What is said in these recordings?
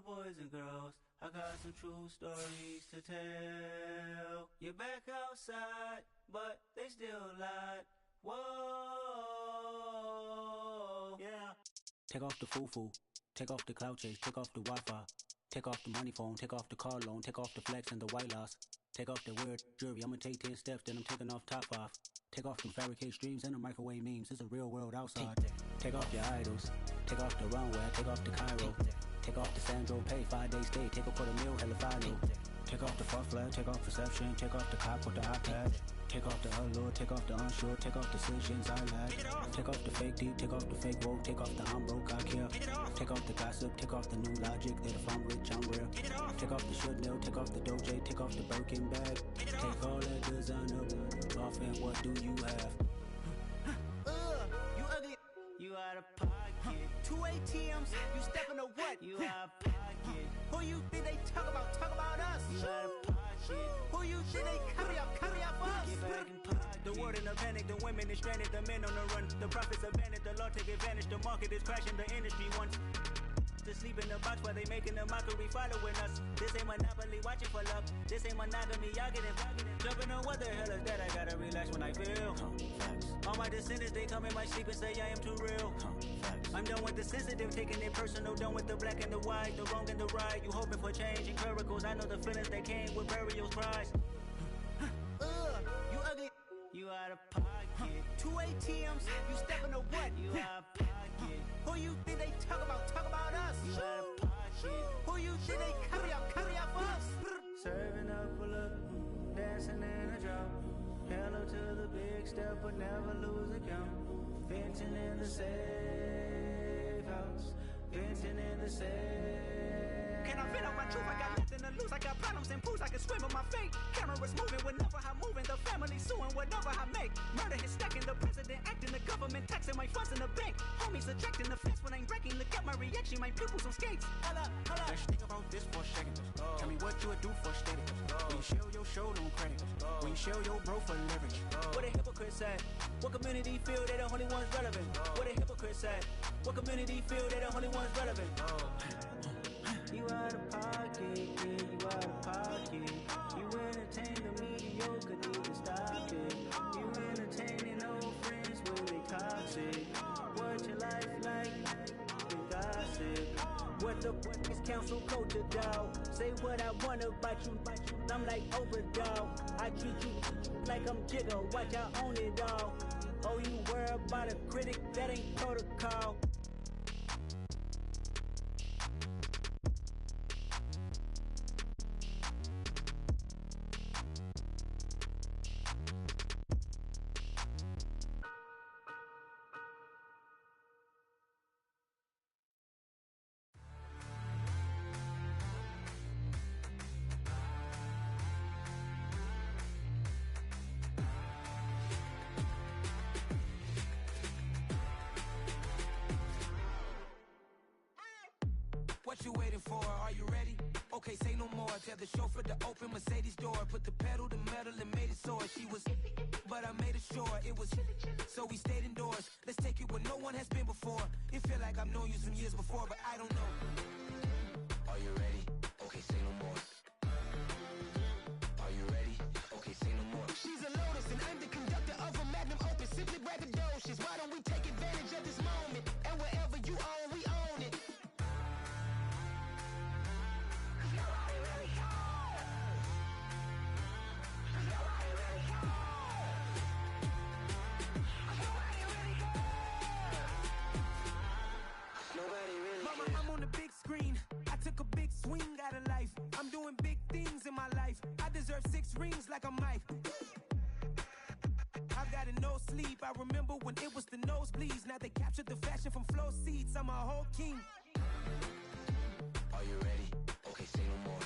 boys and girls, I got some true stories to tell. You're back outside, but they still lied. Whoa, yeah. Take off the foo-foo, take off the cloud chase, take off the Wi-Fi, take off the money phone, take off the car loan, take off the flex and the white loss, take off the weird jewelry. I'ma take 10 steps, then I'm taking off top 5. Take off them fabricated streams and the microwave memes. It's a real world outside. Take off your idols, take off the runway, take off the Cairo, take off the Sandro Pay, 5-day stay, take a $250,000, hella final. Take off the fuck flag, take off perception, take off the cop with the iPad. Take off the allure, take off the unsure, take off decisions I lack. Take off the fake deep, take off the fake woke, take off the I'm broke, I care. Take off the gossip, take off the new logic that if I'm rich, I'm real. Take off the should know, take off the Doja, take off the Birkin bag. Take all that designer off and what do you have? You ugly, you out of pocket. 2 ATMs, you stepping to what? You out of pocket. Who you think they talk about? Talk about us. You out of pocket. Who you think they carry up for us? Get back in pocket. The world in a panic, the women is stranded, the men on the run. The profits abandoned, the law take advantage. The market is crashing, the industry wants to sleep in the box while they making a mockery following us. This ain't Monopoly, watching for love. This ain't monogamy, y'all getting jumping on what the hell is that? I gotta relax when I feel. All my descendants, they come in my sleep and say I am too real. I'm done with the sensitive, taking it personal. Done with the black and the white, the wrong and the right. You hoping for change and miracles. I know the feelings that came with burial cries. You ugly, you out of pocket. 2 ATMs, you stepping to what? You out of pocket. Who you think they talk about? Talk about us. You out of pocket. Who you think they carry up for us? Serving up a look, dancing in a drop. Hello to the big step, but never lose a count. Venting in the safe house. Venting in the safe. Can I vent out my truth? I got nothing to lose. I got problems and pools. I can swim with my fate. Cameras moving whenever I'm moving. The family suing whatever I make. Murder is stacking. The president acting. The government taxing my funds in the bank. Homies ejecting the fence when I'm breaking. Look at my reaction. My pupils on skates. Holla, holla. Let's think about this for a second. Tell me what you would do for steady. When you show your show on credit. When you show your bro for leverage. What a hypocrite said. What community feel they the only ones relevant? What a hypocrite said. What community feel they the only ones relevant? You out of pocket, yeah, you out of pocket. You entertain the mediocre, need to stop it. You entertaining old friends when they toxic. What your life like? You gossip. What the is council culture, dog? Say what I want about you, I'm like overdog. I treat you like I'm Jigga, watch I own it all. Oh, you worry about a critic, that ain't protocol. What you waiting for? Are you ready? Okay, say no more. Tell the chauffeur to open Mercedes door. Put the pedal to metal and made it soar. She was, but I made it sure it was. So we stayed indoors. Let's take it where no one has been before. It feel like I've known you some years before, but I don't know. Are you ready? Okay, say no more. Are you ready? Okay, say no more. She's a Lotus and I'm the conductor of a Magnum Opus. Simply braggadocious. Why don't we take advantage of this moment? And wherever you own, we own it. Screen. I took a big swing out of life. I'm doing big things in my life. I deserve 6 rings like I'm Mike. I've got no sleep. I remember when it was the nosebleeds. Now they captured the fashion from flow seats. I'm a whole king. Are you ready? Okay, say no more.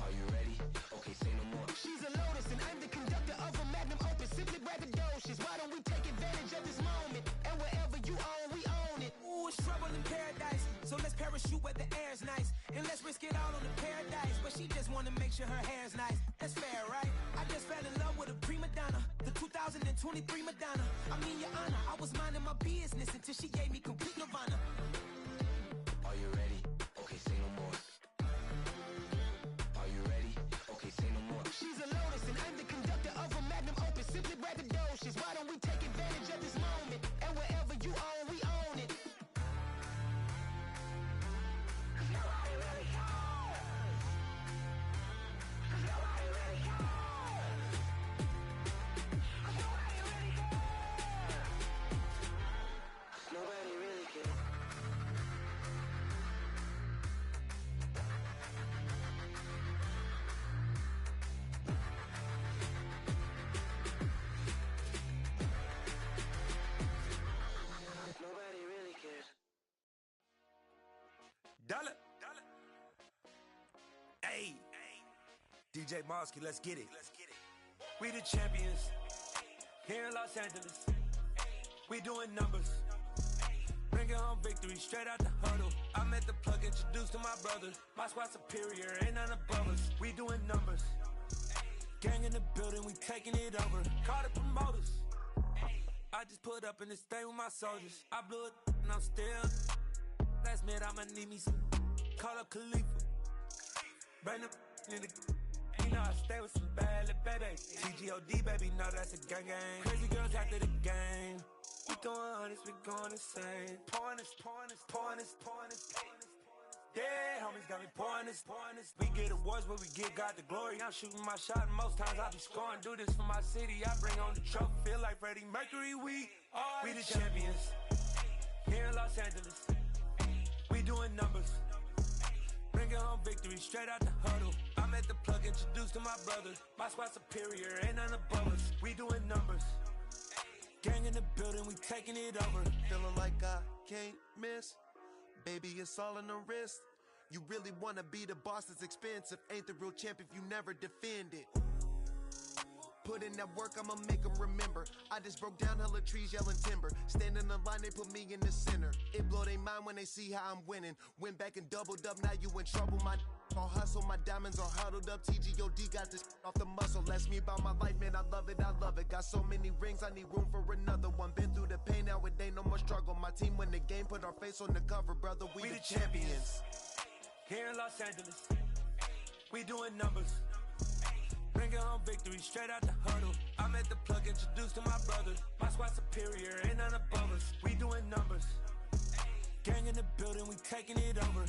Are you ready? Okay, say no more. She's a Lotus and I'm the conductor of a Magnum Opus. Simply braggadocious. Why don't we take advantage of this moment? And wherever you own, we own it. Ooh, it's trouble in paradise. So let's parachute where the air's nice. And let's risk it all on the paradise. But she just wanna make sure her hair's nice. That's fair, right? I just fell in love with a prima donna. The 2023 Madonna. I mean, your honor, I was minding my business until she gave me complete nirvana. Are you ready? DJ Mosky, let's get it. We the champions here in Los Angeles. We doing numbers. Bringing home victory straight out the huddle. I'm at the plug, introduced to my brother. My squad superior, ain't none above us. We doing numbers. Gang in the building, we taking it over. Call the promoters. I just put up in this thing with my soldiers. I blew it and I'm still. Last minute I'ma need me some. Call up Khalifa. Bring them in the. You know I stay with some bad little babies. TGOD baby, know that's a gang gang. Crazy girls after the game. We throwing hundreds, we going insane. Pouring this. Yeah, homies got me pouring this. We get awards, but we give God the glory. I'm shooting my shot, and most times I be scoring. Do this for my city, I bring on the trophy. Feel like Freddie Mercury, we the champions. Here in Los Angeles, we doing numbers. Bringing home victory straight out the huddle. I'm at the plug, introduced to my brother. My squad superior, ain't none above us. We doing numbers. Gang in the building, we taking it over. Feeling like I can't miss. Baby, it's all in the wrist. You really wanna be the boss, it's expensive. Ain't the real champ if you never defend it. Put in that work, I'ma make them remember. I just broke down hella trees, yelling timber. Stand in the line, they put me in the center. It blow their mind when they see how I'm winning. Went back and doubled up, now you in trouble. My all hustle, my diamonds are huddled up. TGOD got this off the muscle. Ask me about my life, man, I love it. Got so many rings, I need room for another one. Been through the pain, now it ain't no more struggle. My team win the game, put our face on the cover, brother. We the champions. Here in Los Angeles, we doing numbers. Bringing home victory straight out the huddle. I'm at the plug, introduced to my brother. My squad superior, ain't none above us. We doing numbers. Gang in the building, we taking it over.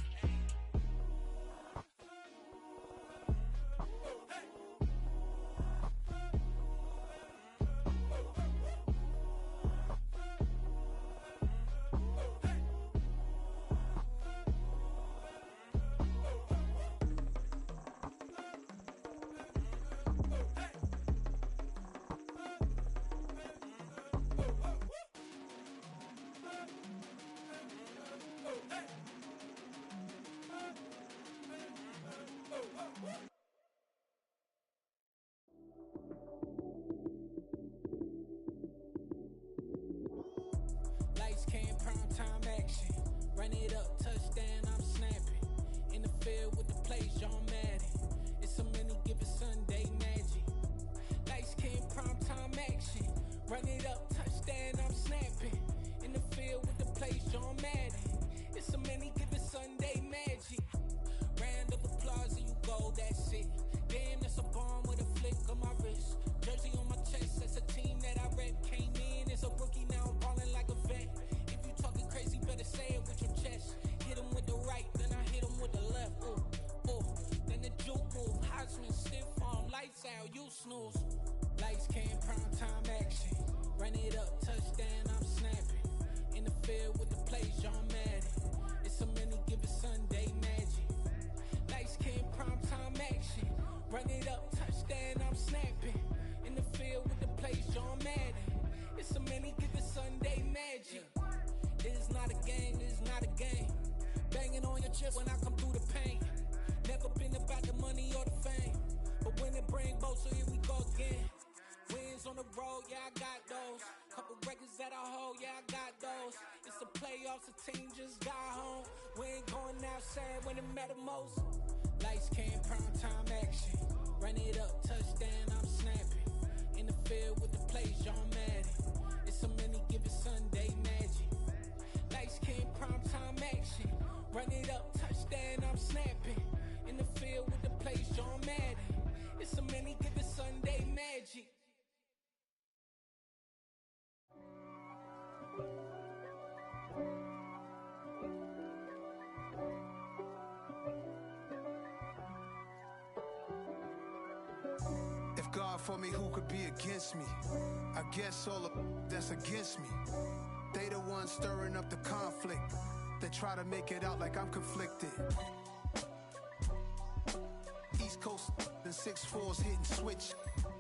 Lights came, prime time action. Run it up, touchdown, I'm snapping. In the field with the plays, John Madden. It's a many given Sunday magic. Lights came, prime time action. Run it up, touchdown, I'm snapping. In the field with the plays, John Madden. It's a many given Sunday magic. Round of applause and you go, that's it. Damn, that's a bomb with a flick on my wrist. Jersey on my chest, that's a team that I rep. Came in as a rookie, now I'm ballin' like a vet. If you talking crazy, better say it with your chest. Hit him with the right, then I hit him with the left. Ooh, ooh, then the juke move. Heisman stiff arm, lights out, you snooze. Lights came, prime time action. Run it up, touchdown, I'm snapping. In the field with the plays, John Madden. It's a many given Sunday magic. Lights came, prime time action. Run it up, touchdown, I'm snapping. In the field with the plays, John Madden. It's a many given Sunday magic. This is not a game, this is not a game. Banging on your chest when I come through the pain. Never been about the money or the fame. But when it bring both, so here we go again. Wins on the road, yeah, I got those. Couple records that I hold, yeah, I got those. It's the playoffs, the team just got home. We ain't going outside when it matter most. Lights came, prime time action. Run it up, touchdown, I'm snapping. In the field with the plays, John Madden. It's a many given Sunday magic. Lights came, prime time action. Run it up, touchdown, I'm snapping. In the field with the plays, John Madden. It's a many given Sunday magic. If God for me, who could be against me? I guess all of that's against me. They the ones stirring up the conflict. They try to make it out like I'm conflicted. East Coast and 6'4's hitting switch.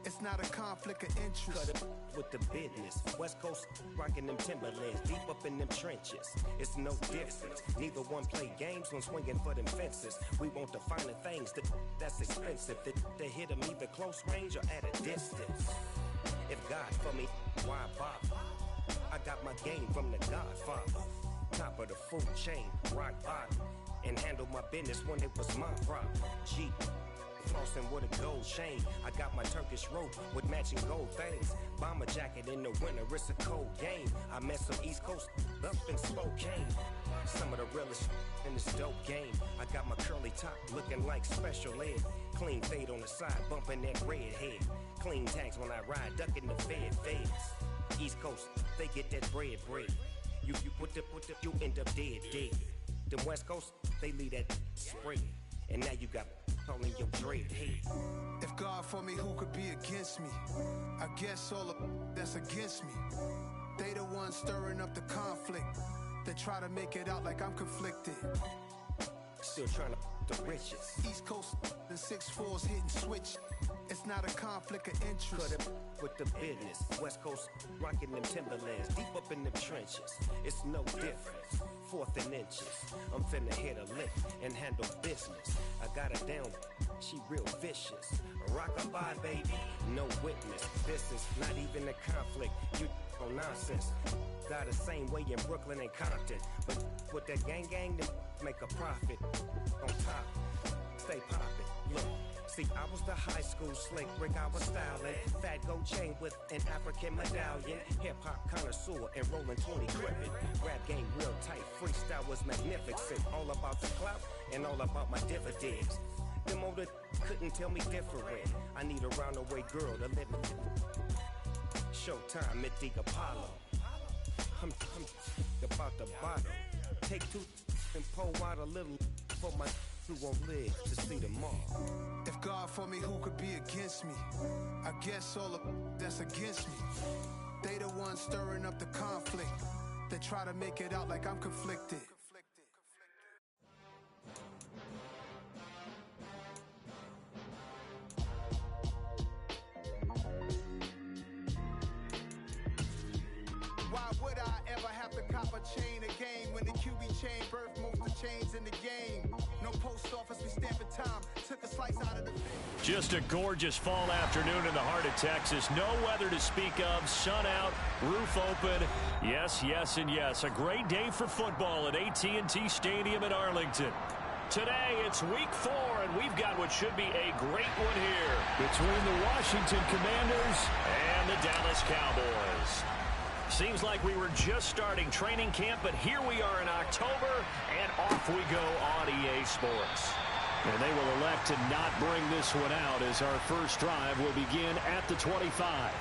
It's not a conflict of interest. Cut it with the business. West Coast rocking them Timberlands, deep up in them trenches. It's no difference. Neither one play games when swinging for them fences. We want the finer things that's expensive. They hit them either close range or at a distance. If God for me, why bother? I got my game from the Godfather. Top of the food chain, rock bottom. And handle my business when it was my problem. G. Flossing with a gold chain. I got my Turkish rope with matching gold things. Bomber jacket in the winter, it's a cold game. I met some East Coast up in Spokane. Some of the realest in this dope game. I got my curly top looking like special ed. Clean fade on the side, bumping that red head. Clean tags when I ride, ducking the feds. East Coast, they get that bread. You you end up dead. Them West Coast, they leave that spread. And now you got all in your dread head. If God for me, who could be against me? I guess all of that's against me. They the ones stirring up the conflict. They try to make it out like I'm conflicted. Still trying to the riches. East Coast, the 6'4s hitting switch. It's not a conflict of interest. Cut it with the business. West Coast rocking them Timberlands, deep up in them trenches. It's no difference. 4th and inches. I'm finna hit a lick and handle business. I got her down, she real vicious. Rock-a-bye, baby, no witness. This is not even a conflict. You on nonsense. Got the same way in Brooklyn and Compton. But with that gang, they make a profit. On top, stay poppin'. Look. See, I was the high school slick Rick, I was styling. Fat gold chain with an African medallion. Hip-hop connoisseur and rolling 20 gripping. Rap game real tight, freestyle was magnificent. All about the clout and all about my dividends. Them older couldn't tell me different. I need a roundaway girl to live in. Showtime at the Apollo. I'm about the bottle. Take 2 and pour out a little for my who won't live to see tomorrow. If God for me, who could be against me? I guess all of that's against me. They the ones stirring up the conflict. They try to make it out like I'm conflicted. Why would I ever have to cop a chain a game when the QB chain birthed most of the chains in the game? No post office, we stamping time. Took a slice out of the fish. Just a gorgeous fall afternoon in the heart of Texas. No weather to speak of. Sun out, roof open. Yes, yes, and yes. A great day for football at AT&T Stadium in Arlington. Today, it's week 4, and we've got what should be a great one here between the Washington Commanders and the Dallas Cowboys. Seems like we were just starting training camp, but here we are in October, and off we go on EA Sports. And they will elect to not bring this one out as our first drive will begin at the 25.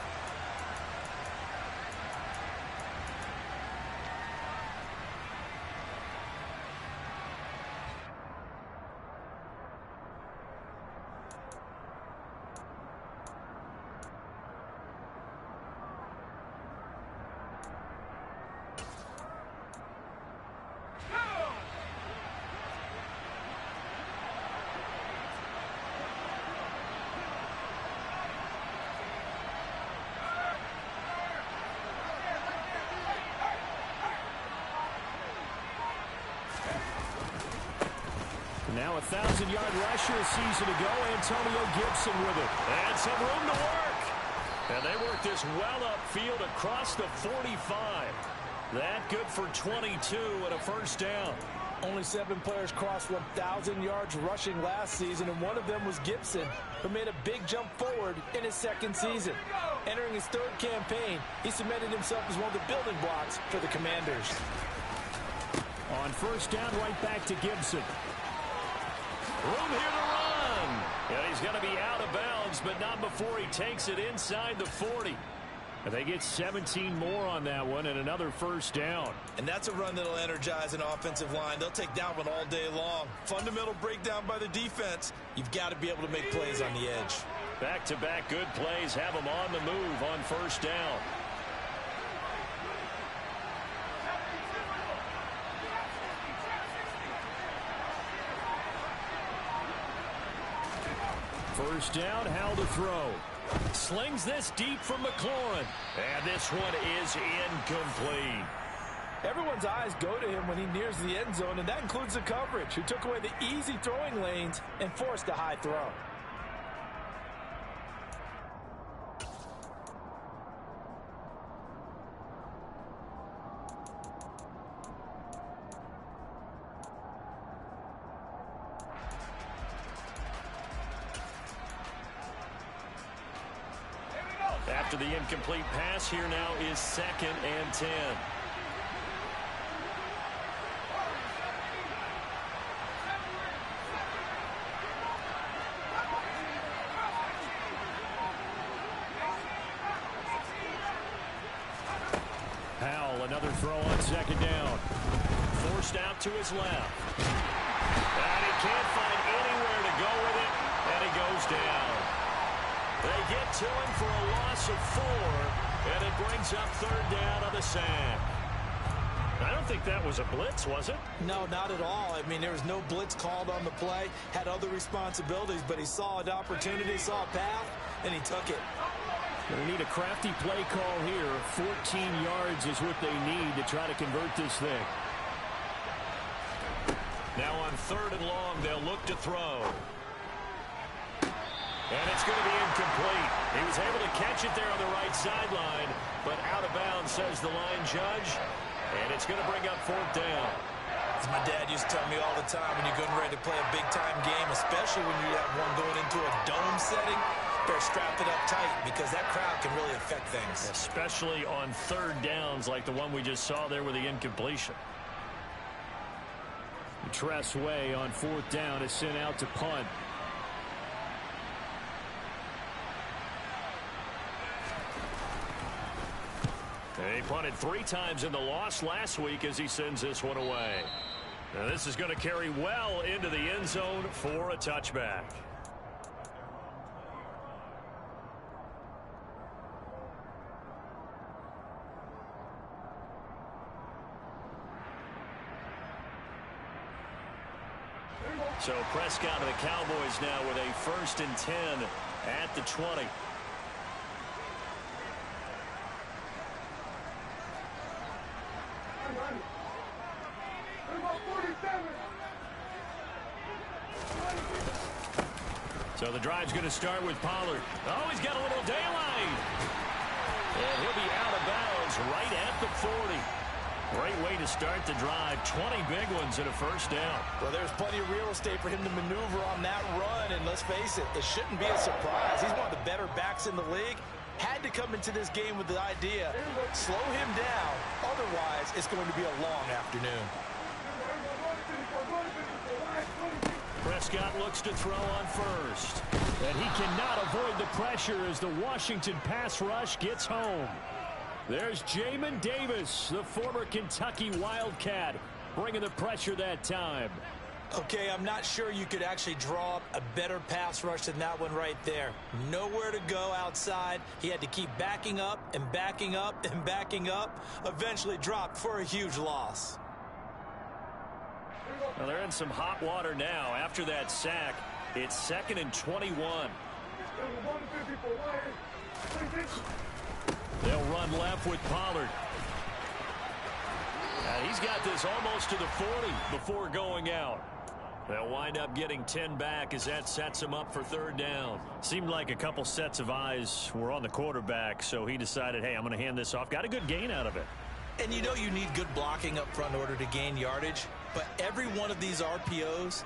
Now a 1,000-yard rusher a season ago. Antonio Gibson with it. And some room to work. And they work this well upfield across the 45. That good for 22 and a first down. Only 7 players crossed 1,000 yards rushing last season, and one of them was Gibson, who made a big jump forward in his 2nd season. Entering his 3rd campaign, he cemented himself as one of the building blocks for the Commanders. On first down, right back to Gibson. Room here to run. And he's going to be out of bounds, but not before he takes it inside the 40. And they get 17 more on that one and another first down. And that's a run that'll energize an offensive line. They'll take that one all day long. Fundamental breakdown by the defense. You've got to be able to make plays on the edge. Back-to-back good plays have them on the move on first down. First down, how to throw. Slings this deep from McLaurin. And this one is incomplete. Everyone's eyes go to him when he nears the end zone, and that includes the coverage, who took away the easy throwing lanes and forced a high throw. After the incomplete pass, here now is 2nd and 10. Powell, another throw on 2nd down. Forced out to his left. And he can't find anywhere to go with it, and he goes down. They get to him for a loss of 4, and it brings up 3rd down on the sack. I don't think that was a blitz, was it? No, not at all. I mean, there was no blitz called on the play, had other responsibilities, but he saw an opportunity, saw a path, and he took it. They need a crafty play call here. 14 yards is what they need to try to convert this thing. Now on 3rd and long, they'll look to throw. And it's going to be incomplete. He was able to catch it there on the right sideline, but out of bounds, says the line judge. And it's going to bring up 4th down. As my dad used to tell me all the time, when you're getting ready to play a big-time game, especially when you have one going into a dome setting, better strap it up tight because that crowd can really affect things. Especially on 3rd downs like the one we just saw there with the incompletion. Tress Way on 4th down is sent out to punt. He punted 3 times in the loss last week as he sends this one away. Now this is going to carry well into the end zone for a touchback. So Prescott and the Cowboys now with a 1st and 10 at the 20. So the drive's going to start with Pollard. Oh, he's got a little daylight. And he'll be out of bounds right at the 40. Great way to start the drive. 20 big ones and a 1st down. Well, there's plenty of real estate for him to maneuver on that run. And let's face it, it shouldn't be a surprise. He's one of the better backs in the league. Had to come into this game with the idea, slow him down. Otherwise, it's going to be a long afternoon. Prescott looks to throw on 1st. And he cannot avoid the pressure as the Washington pass rush gets home. There's Jamin Davis, the former Kentucky Wildcat, bringing the pressure that time. Okay, I'm not sure you could actually draw up a better pass rush than that one right there. Nowhere to go outside. He had to keep backing up and backing up and backing up. Eventually dropped for a huge loss. Well, they're in some hot water now. After that sack, it's 2nd and 21. They'll run left with Pollard. He's got this almost to the 40 before going out. They'll wind up getting 10 back as that sets him up for 3rd down. Seemed like a couple sets of eyes were on the quarterback, so he decided, hey, I'm going to hand this off. Got a good gain out of it. And you know you need good blocking up front in order to gain yardage. But every one of these RPOs,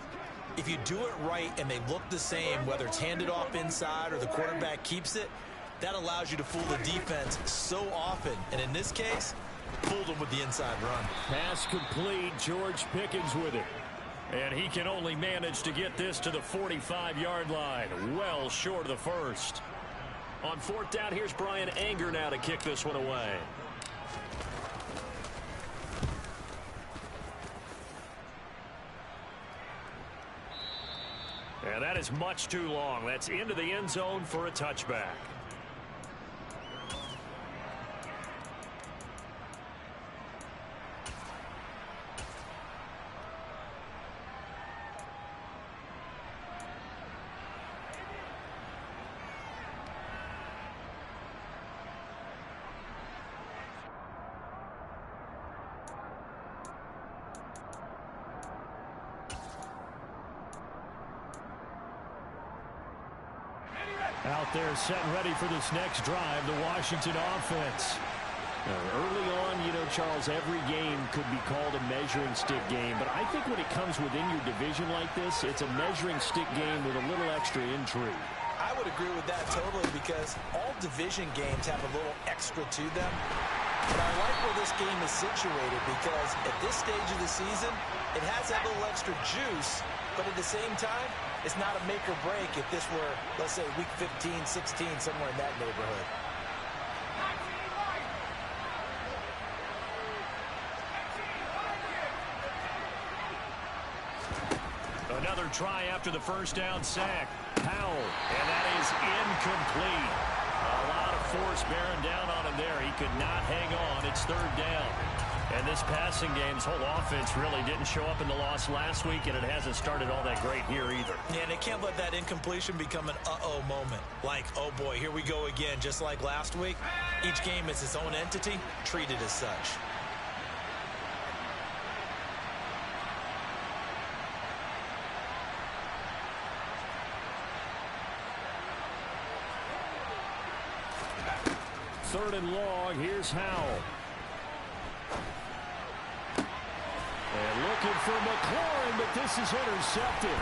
if you do it right and they look the same, whether it's handed off inside or the quarterback keeps it, that allows you to fool the defense so often. And in this case, fooled them with the inside run. Pass complete. George Pickens with it. And he can only manage to get this to the 45-yard line. Well short of the 1st. On 4th down, here's Brian Anger now to kick this one away. And that is much too long. That's into the end zone for a touchback. Out there set and ready for this next drive, the Washington offense. Early on, Charles, every game could be called a measuring stick game, but I think when it comes within your division like this, it's a measuring stick game with a little extra intrigue. I would agree with that totally because all division games have a little extra to them. But I like where this game is situated because at this stage of the season, it has that little extra juice, but at the same time, it's not a make or break if this were, let's say, week 15, 16, somewhere in that neighborhood. Another try after the first down sack. Powell, and that is incomplete. A lot of force bearing down on him there. He could not hang on. It's third down. And this passing game's whole offense really didn't show up in the loss last week, and it hasn't started all that great here either. Yeah, and they can't let that incompletion become an uh-oh moment. Like, oh boy, here we go again, just like last week. Each game is its own entity, treated as such. Third and long, here's Howell. And looking for McLaurin, but this is intercepted.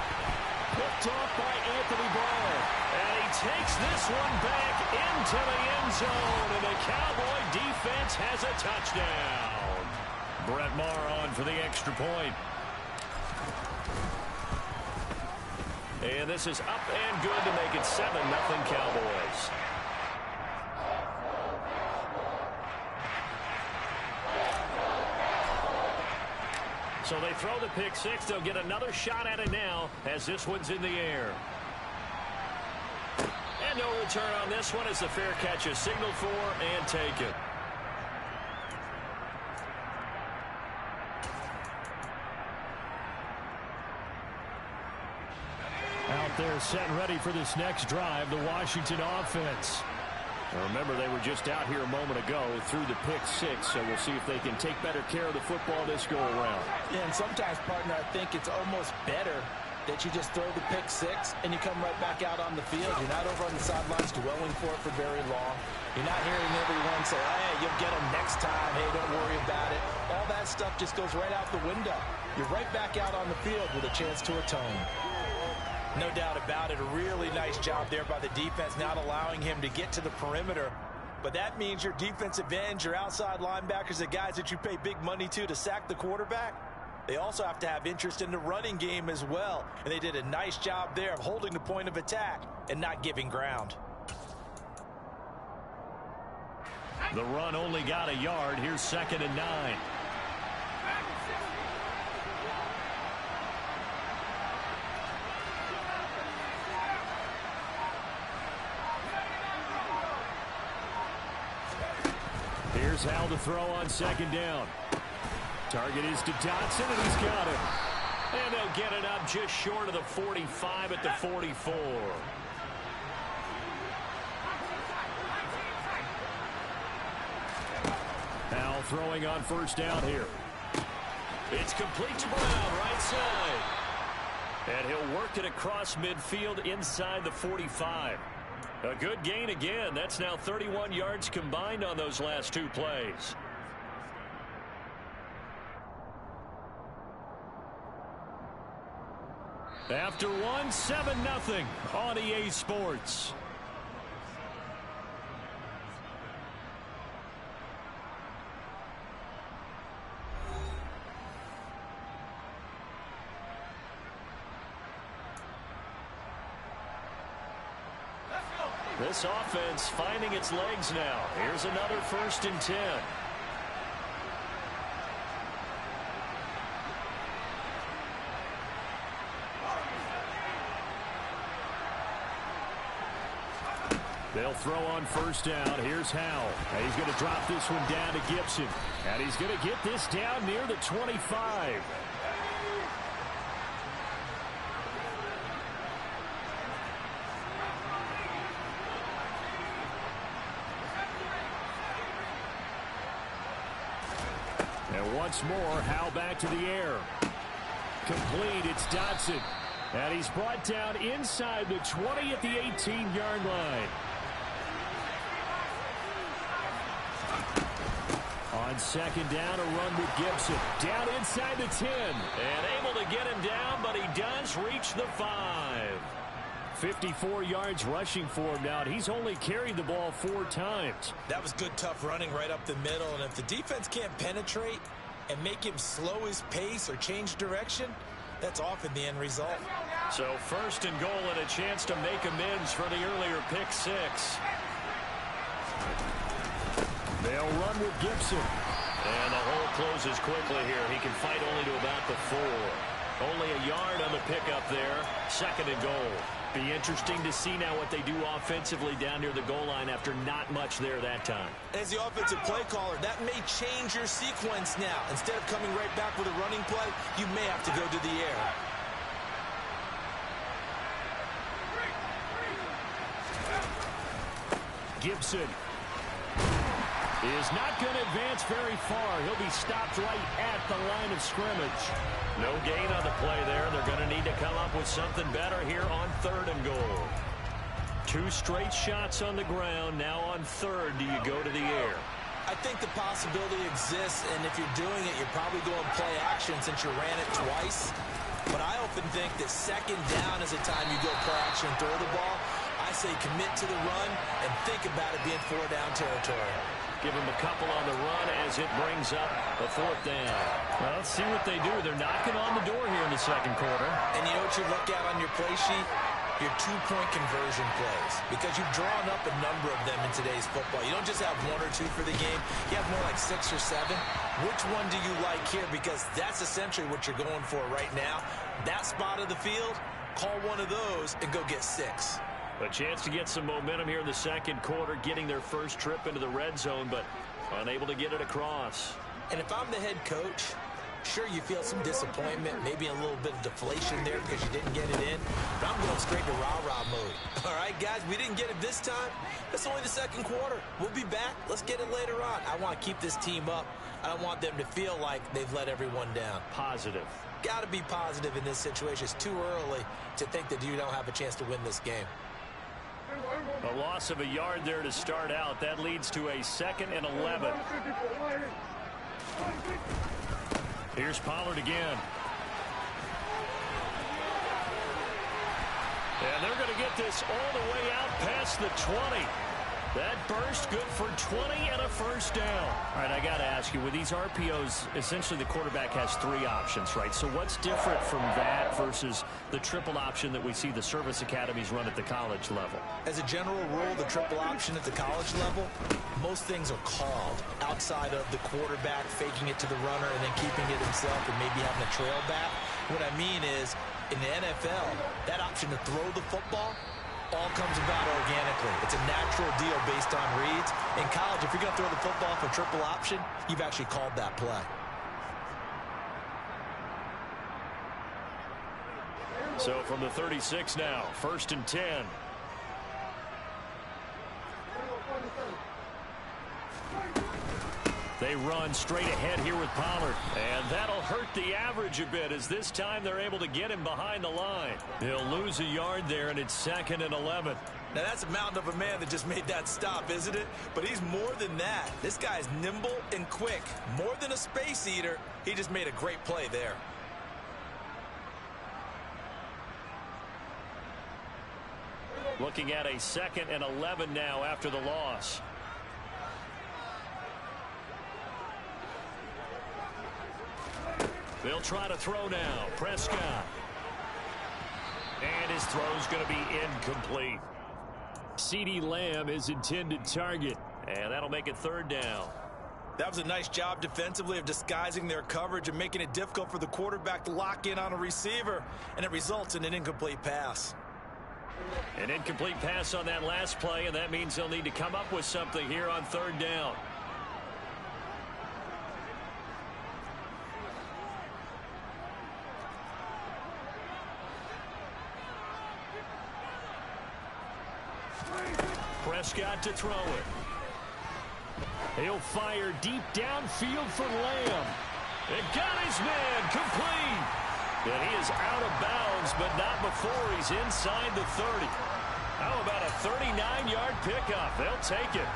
Picked off by Anthony Barr. And he takes this one back into the end zone. And the Cowboy defense has a touchdown. Brett Maher on for the extra point. And this is up and good to make it 7-0 Cowboys. So they throw the pick six. They'll get another shot at it now as this one's in the air. And no return on this one as the fair catch is signaled for and taken. Out there set and ready for this next drive, the Washington offense. Now remember, they were just out here a moment ago through the pick six, so we'll see if they can take better care of the football this go-around. Yeah, and sometimes, partner, I think it's almost better that you just throw the pick six and you come right back out on the field. You're not over on the sidelines dwelling for it for very long. You're not hearing everyone say, hey, you'll get them next time. Hey, don't worry about it. All that stuff just goes right out the window. You're right back out on the field with a chance to atone. No doubt about it. A really nice job there by the defense, not allowing him to get to the perimeter. But that means your defensive ends, your outside linebackers, the guys that you pay big money to sack the quarterback, they also have to have interest in the running game as well. And they did a nice job there of holding the point of attack and not giving ground. The run only got a yard. Here's 2nd and 9. Here's Howell to throw on 2nd down. Target is to Dotson, and he's got it. And they'll get it up just short of the 45 at the 44. Howell throwing on 1st down here. It's complete to Brown, right side. And he'll work it across midfield inside the 45. A good gain again. That's now 31 yards combined on those last 2 plays. After one, 7-0 on EA Sports. This offense finding its legs now. Here's another 1st and 10. They'll throw on 1st down. Here's Howell. And he's going to drop this one down to Gibson. And he's going to get this down near the 25. And once more, Howell back to the air. Complete, it's Dotson. And he's brought down inside the 20 at the 18-yard line. On second down, a run with Gibson. Down inside the 10. And able to get him down, but he does reach the 5. 54 yards rushing for him now, and he's only carried the ball 4 times. That was good, tough running right up the middle, and if the defense can't penetrate and make him slow his pace or change direction, that's often the end result. So first and goal and a chance to make amends for the earlier pick 6. They'll run with Gibson. And the hole closes quickly here. He can fight only to about the 4. Only a yard on the pickup there. Second and goal. Be interesting to see now what they do offensively down near the goal line after not much there that time. As the offensive play caller, that may change your sequence now. Instead of coming right back with a running play, you may have to go to the air. Gibson is not going to advance very far. He'll be stopped right at the line of scrimmage. No gain on the play there. They're going to need to come up with something better here on third and goal. 2 straight shots on the ground. Now on third, do you go to the air? I think the possibility exists, and if you're doing it, you're probably going play action since you ran it twice. But I often think that second down is the time you go play action and throw the ball. I say commit to the run and think about it being 4-down territory. Give him a couple on the run as it brings up a 4th down. Well, let's see what they do. They're knocking on the door here in the second quarter. And you know what you look at on your play sheet? Your 2-point conversion plays. Because you've drawn up a number of them in today's football. You don't just have 1 or 2 for the game. You have more like 6 or 7. Which one do you like here? Because that's essentially what you're going for right now. That spot of the field, call one of those and go get 6. A chance to get some momentum here in the second quarter, getting their first trip into the red zone, but unable to get it across. And if I'm the head coach, sure, you feel some disappointment, maybe a little bit of deflation there because you didn't get it in. But I'm going straight to rah-rah mode. All right, guys, we didn't get it this time. It's only the second quarter. We'll be back. Let's get it later on. I want to keep this team up. I don't want them to feel like they've let everyone down. Positive. Got to be positive in this situation. It's too early to think that you don't have a chance to win this game. A loss of a yard there to start out. That leads to a 2nd and 11. Here's Pollard again. And they're going to get this all the way out past the 20. That burst good for 20 and a first down. All right, I got to ask you, with these RPOs, essentially the quarterback has 3 options, right? So what's different from that versus the triple option that we see the service academies run at the college level? As a general rule, the triple option at the college level, most things are called outside of the quarterback faking it to the runner and then keeping it himself and maybe having a trail back. What I mean is, in the NFL, that option to throw the football all comes about organically. It's a natural deal based on reads. In college, if you're going to throw the football for triple option, you've actually called that play. So from the 36 now, 1st and 10. They run straight ahead here with Pollard. And that'll hurt the average a bit as this time they're able to get him behind the line. They'll lose a yard there, and it's 2nd and 11. Now, that's a mountain of a man that just made that stop, isn't it? But he's more than that. This guy's nimble and quick. More than a space eater. He just made a great play there. Looking at a 2nd and 11 now after the loss. They'll try to throw now. Prescott. And his throw's going to be incomplete. CeeDee Lamb is intended target. And that'll make it 3rd down. That was a nice job defensively of disguising their coverage and making it difficult for the quarterback to lock in on a receiver. And it results in an incomplete pass. An incomplete pass on that last play, and that means they'll need to come up with something here on 3rd down. Prescott to throw it. He'll fire deep downfield for Lamb. It got his man complete. And he is out of bounds, but not before he's inside the 30. How about a 39-yard pickup? They'll take it.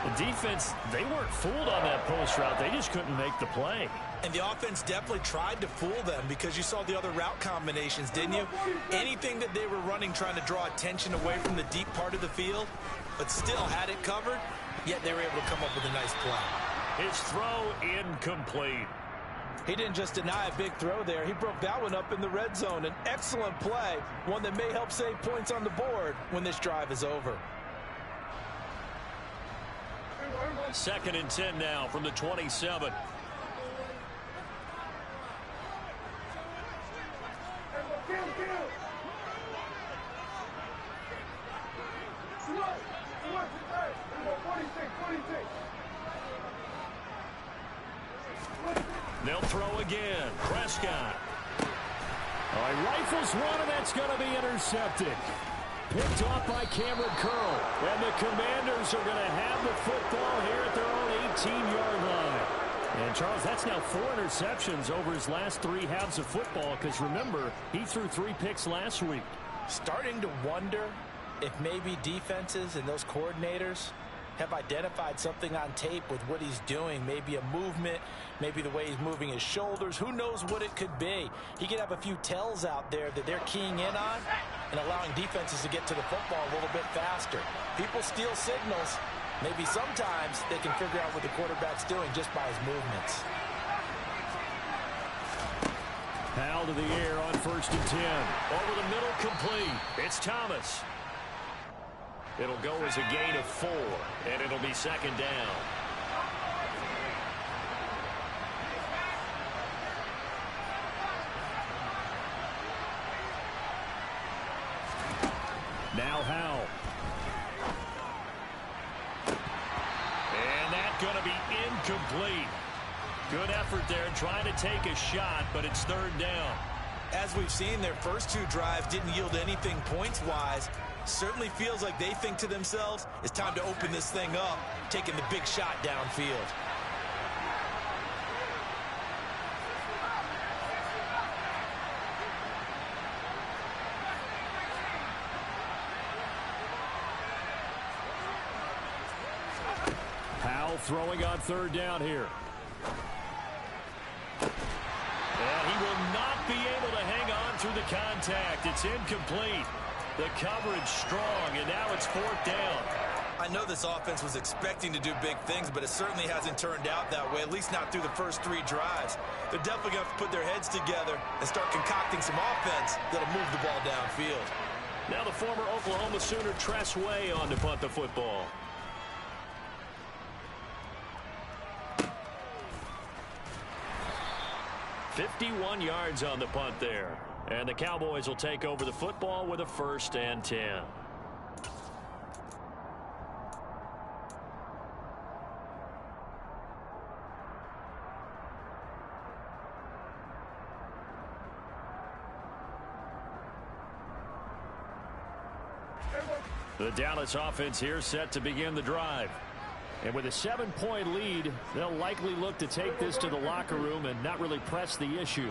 The defense, they weren't fooled on that post route. They just couldn't make the play. And the offense definitely tried to fool them because you saw the other route combinations, didn't you? Anything that they were running trying to draw attention away from the deep part of the field, but still had it covered, yet they were able to come up with a nice play. His throw incomplete. He didn't just deny a big throw there. He broke that one up in the red zone. An excellent play, one that may help save points on the board when this drive is over. 2nd and 10 now from the 27. They'll throw again. Prescott. He rifles one, and that's going to be intercepted. Picked off by Cameron Curl. And the Commanders are going to have the football here at their own 18-yard line. And, Charles, that's now 4 interceptions over his last 3 halves of football because, remember, he threw 3 picks last week. Starting to wonder if maybe defenses and those coordinators have identified something on tape with what he's doing. Maybe a movement, maybe the way he's moving his shoulders. Who knows what it could be? He could have a few tells out there that they're keying in on and allowing defenses to get to the football a little bit faster. People steal signals. Maybe sometimes they can figure out what the quarterback's doing just by his movements. Powell to the air on 1st and 10. Over the middle, complete. It's Thomas. It'll go as a gain of 4, and it'll be 2nd down. Now Howell. And that's going to be incomplete. Good effort there trying to take a shot, but it's 3rd down. As we've seen, their first 2 drives didn't yield anything points-wise. Certainly feels like they think to themselves, it's time to open this thing up, taking the big shot downfield. Powell throwing on 3rd down here. And he will not be able to hang on through the contact. It's incomplete. The coverage strong, and now it's 4th down. I know this offense was expecting to do big things, but it certainly hasn't turned out that way, at least not through the first 3 drives. They're definitely going to have to put their heads together and start concocting some offense that'll move the ball downfield. Now the former Oklahoma Sooner Tress Way on to punt the football. .51 yards on the punt there. And the Cowboys will take over the football with a 1st and 10. The Dallas offense here set to begin the drive. And with a 7-point lead, they'll likely look to take this to the locker room and not really press the issue.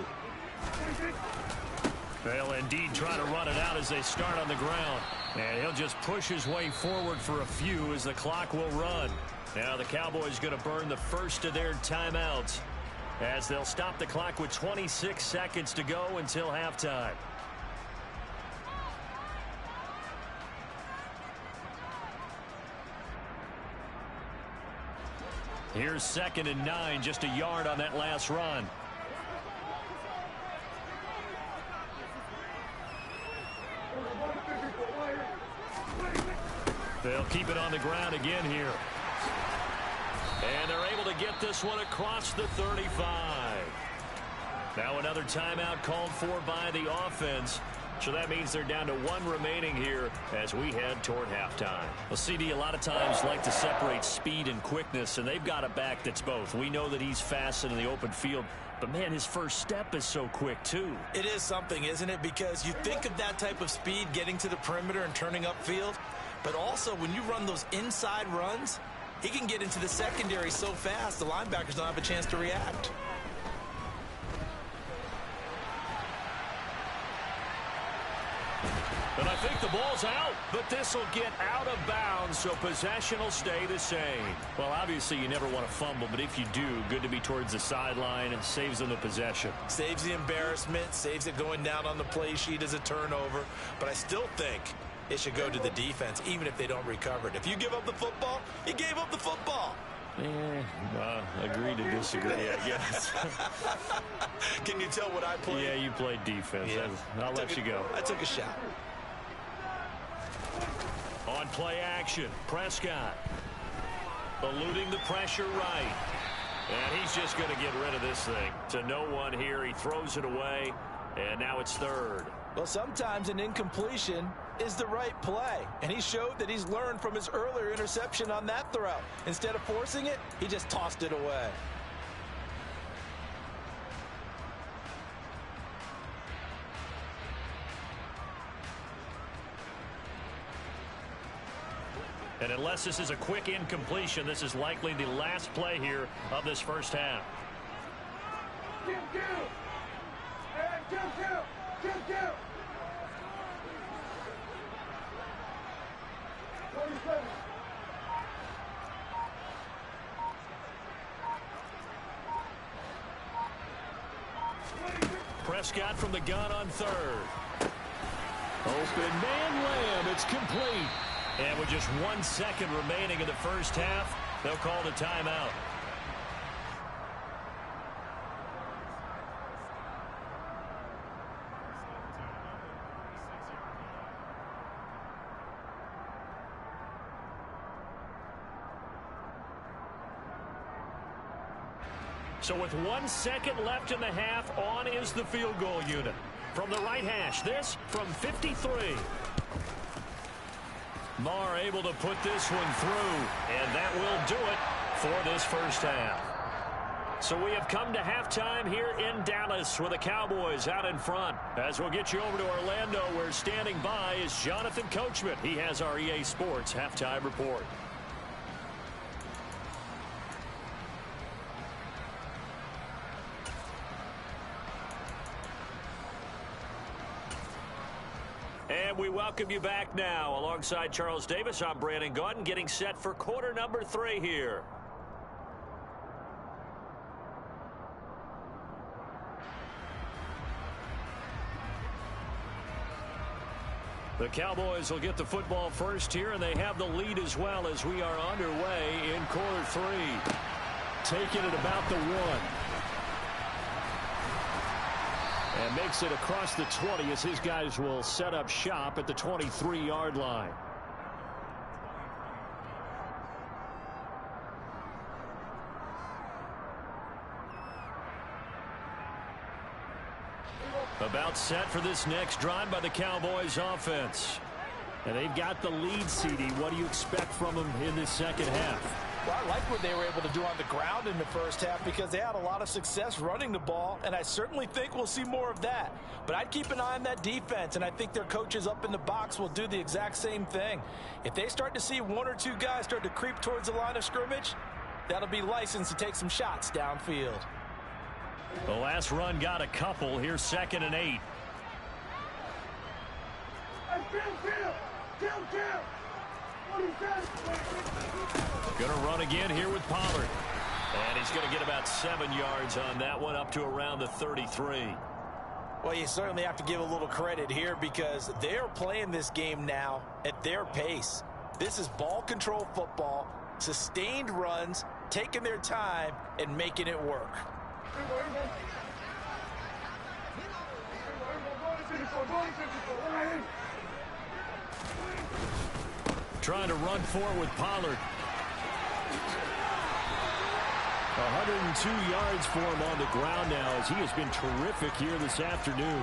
They'll indeed try to run it out as they start on the ground. And he'll just push his way forward for a few as the clock will run. Now the Cowboys going to burn the first of their timeouts as they'll stop the clock with 26 seconds to go until halftime. Here's 2nd and 9, just a yard on that last run. They'll keep it on the ground again here. And they're able to get this one across the 35. Now another timeout called for by the offense. So that means they're down to 1 remaining here as we head toward halftime. Well, CD, a lot of times like to separate speed and quickness, and they've got a back that's both. We know that he's fast in the open field, but, man, his first step is so quick, too. It is something, isn't it? Because you think of that type of speed getting to the perimeter and turning upfield, but also when you run those inside runs, he can get into the secondary so fast the linebackers don't have a chance to react. And I think the ball's out, but this will get out of bounds, so possession will stay the same. Well, obviously you never want to fumble, but if you do, good to be towards the sideline. It saves them the possession. Saves the embarrassment, saves it going down on the play sheet as a turnover. But I still think it should go to the defense, even if they don't recover it. If you give up the football, you gave up the football. Agree to disagree, I guess. Can you tell what I played? Yeah, you played defense. Yeah. I'll let you go. I took a shot. On play action, Prescott eluding the pressure right. And he's just going to get rid of this thing. To no one here, he throws it away, and now it's third. Well, sometimes an incompletion is the right play, and he showed that he's learned from his earlier interception on that throw. Instead of forcing it, he just tossed it away. And unless this is a quick incompletion, this is likely the last play here of this first half. Prescott from the gun on third. Open man Lamb. It's complete. And with just 1 second remaining in the first half, they'll call the timeout. So with 1 second left in the half, on is the field goal unit. From the right hash, this from 53. Marr able to put this one through, and that will do it for this first half. So we have come to halftime here in Dallas with the Cowboys out in front. As we'll get you over to Orlando, where standing by is Jonathan Coachman. He has our EA Sports halftime report. And we welcome you back now. Alongside Charles Davis, I'm Brandon Gotw, getting set for quarter number 3 here. The Cowboys will get the football first here, and they have the lead as well as we are underway in quarter 3. Taking it about the 1. And makes it across the 20 as his guys will set up shop at the 23-yard line. About set for this next drive by the Cowboys offense. And they've got the lead, CD. What do you expect from them in this second half? Well, I like what they were able to do on the ground in the first half because they had a lot of success running the ball, and I certainly think we'll see more of that. But I'd keep an eye on that defense, and I think their coaches up in the box will do the exact same thing. If they start to see 1 or 2 guys start to creep towards the line of scrimmage, that'll be licensed to take some shots downfield. The last run got a couple. Here's 2nd and 8. Going to run again here with Pollard. And he's going to get about 7 yards on that one, up to around the 33. Well, you certainly have to give a little credit here because they're playing this game now at their pace. This is ball control football, sustained runs, taking their time, and making it work. Trying to run forward with Pollard. 102 yards for him on the ground now as he has been terrific here this afternoon.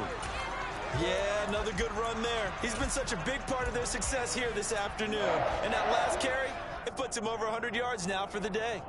Yeah, another good run there. He's been such a big part of their success here this afternoon. And that last carry, it puts him over 100 yards now for the day.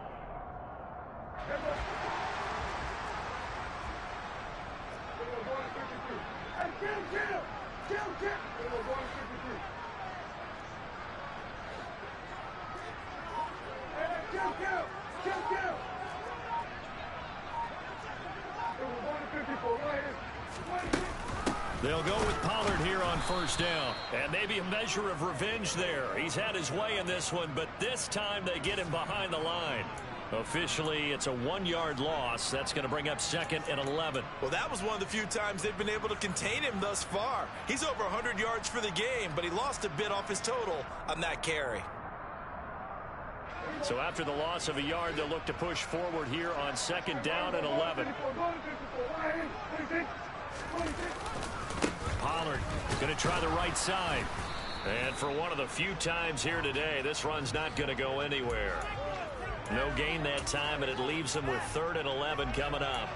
They'll go with Pollard here on first down. And maybe a measure of revenge there. He's had his way in this one, but this time they get him behind the line. Officially, it's a 1-yard loss. That's going to bring up 2nd and 11. Well, that was one of the few times they've been able to contain him thus far. He's over 100 yards for the game, but he lost a bit off his total on that carry. So after the loss of a yard, they'll look to push forward here on 2nd down and 11. Pollard going to try the right side. And for one of the few times here today, this run's not going to go anywhere. No gain that time, and it leaves them with 3rd and 11 coming up.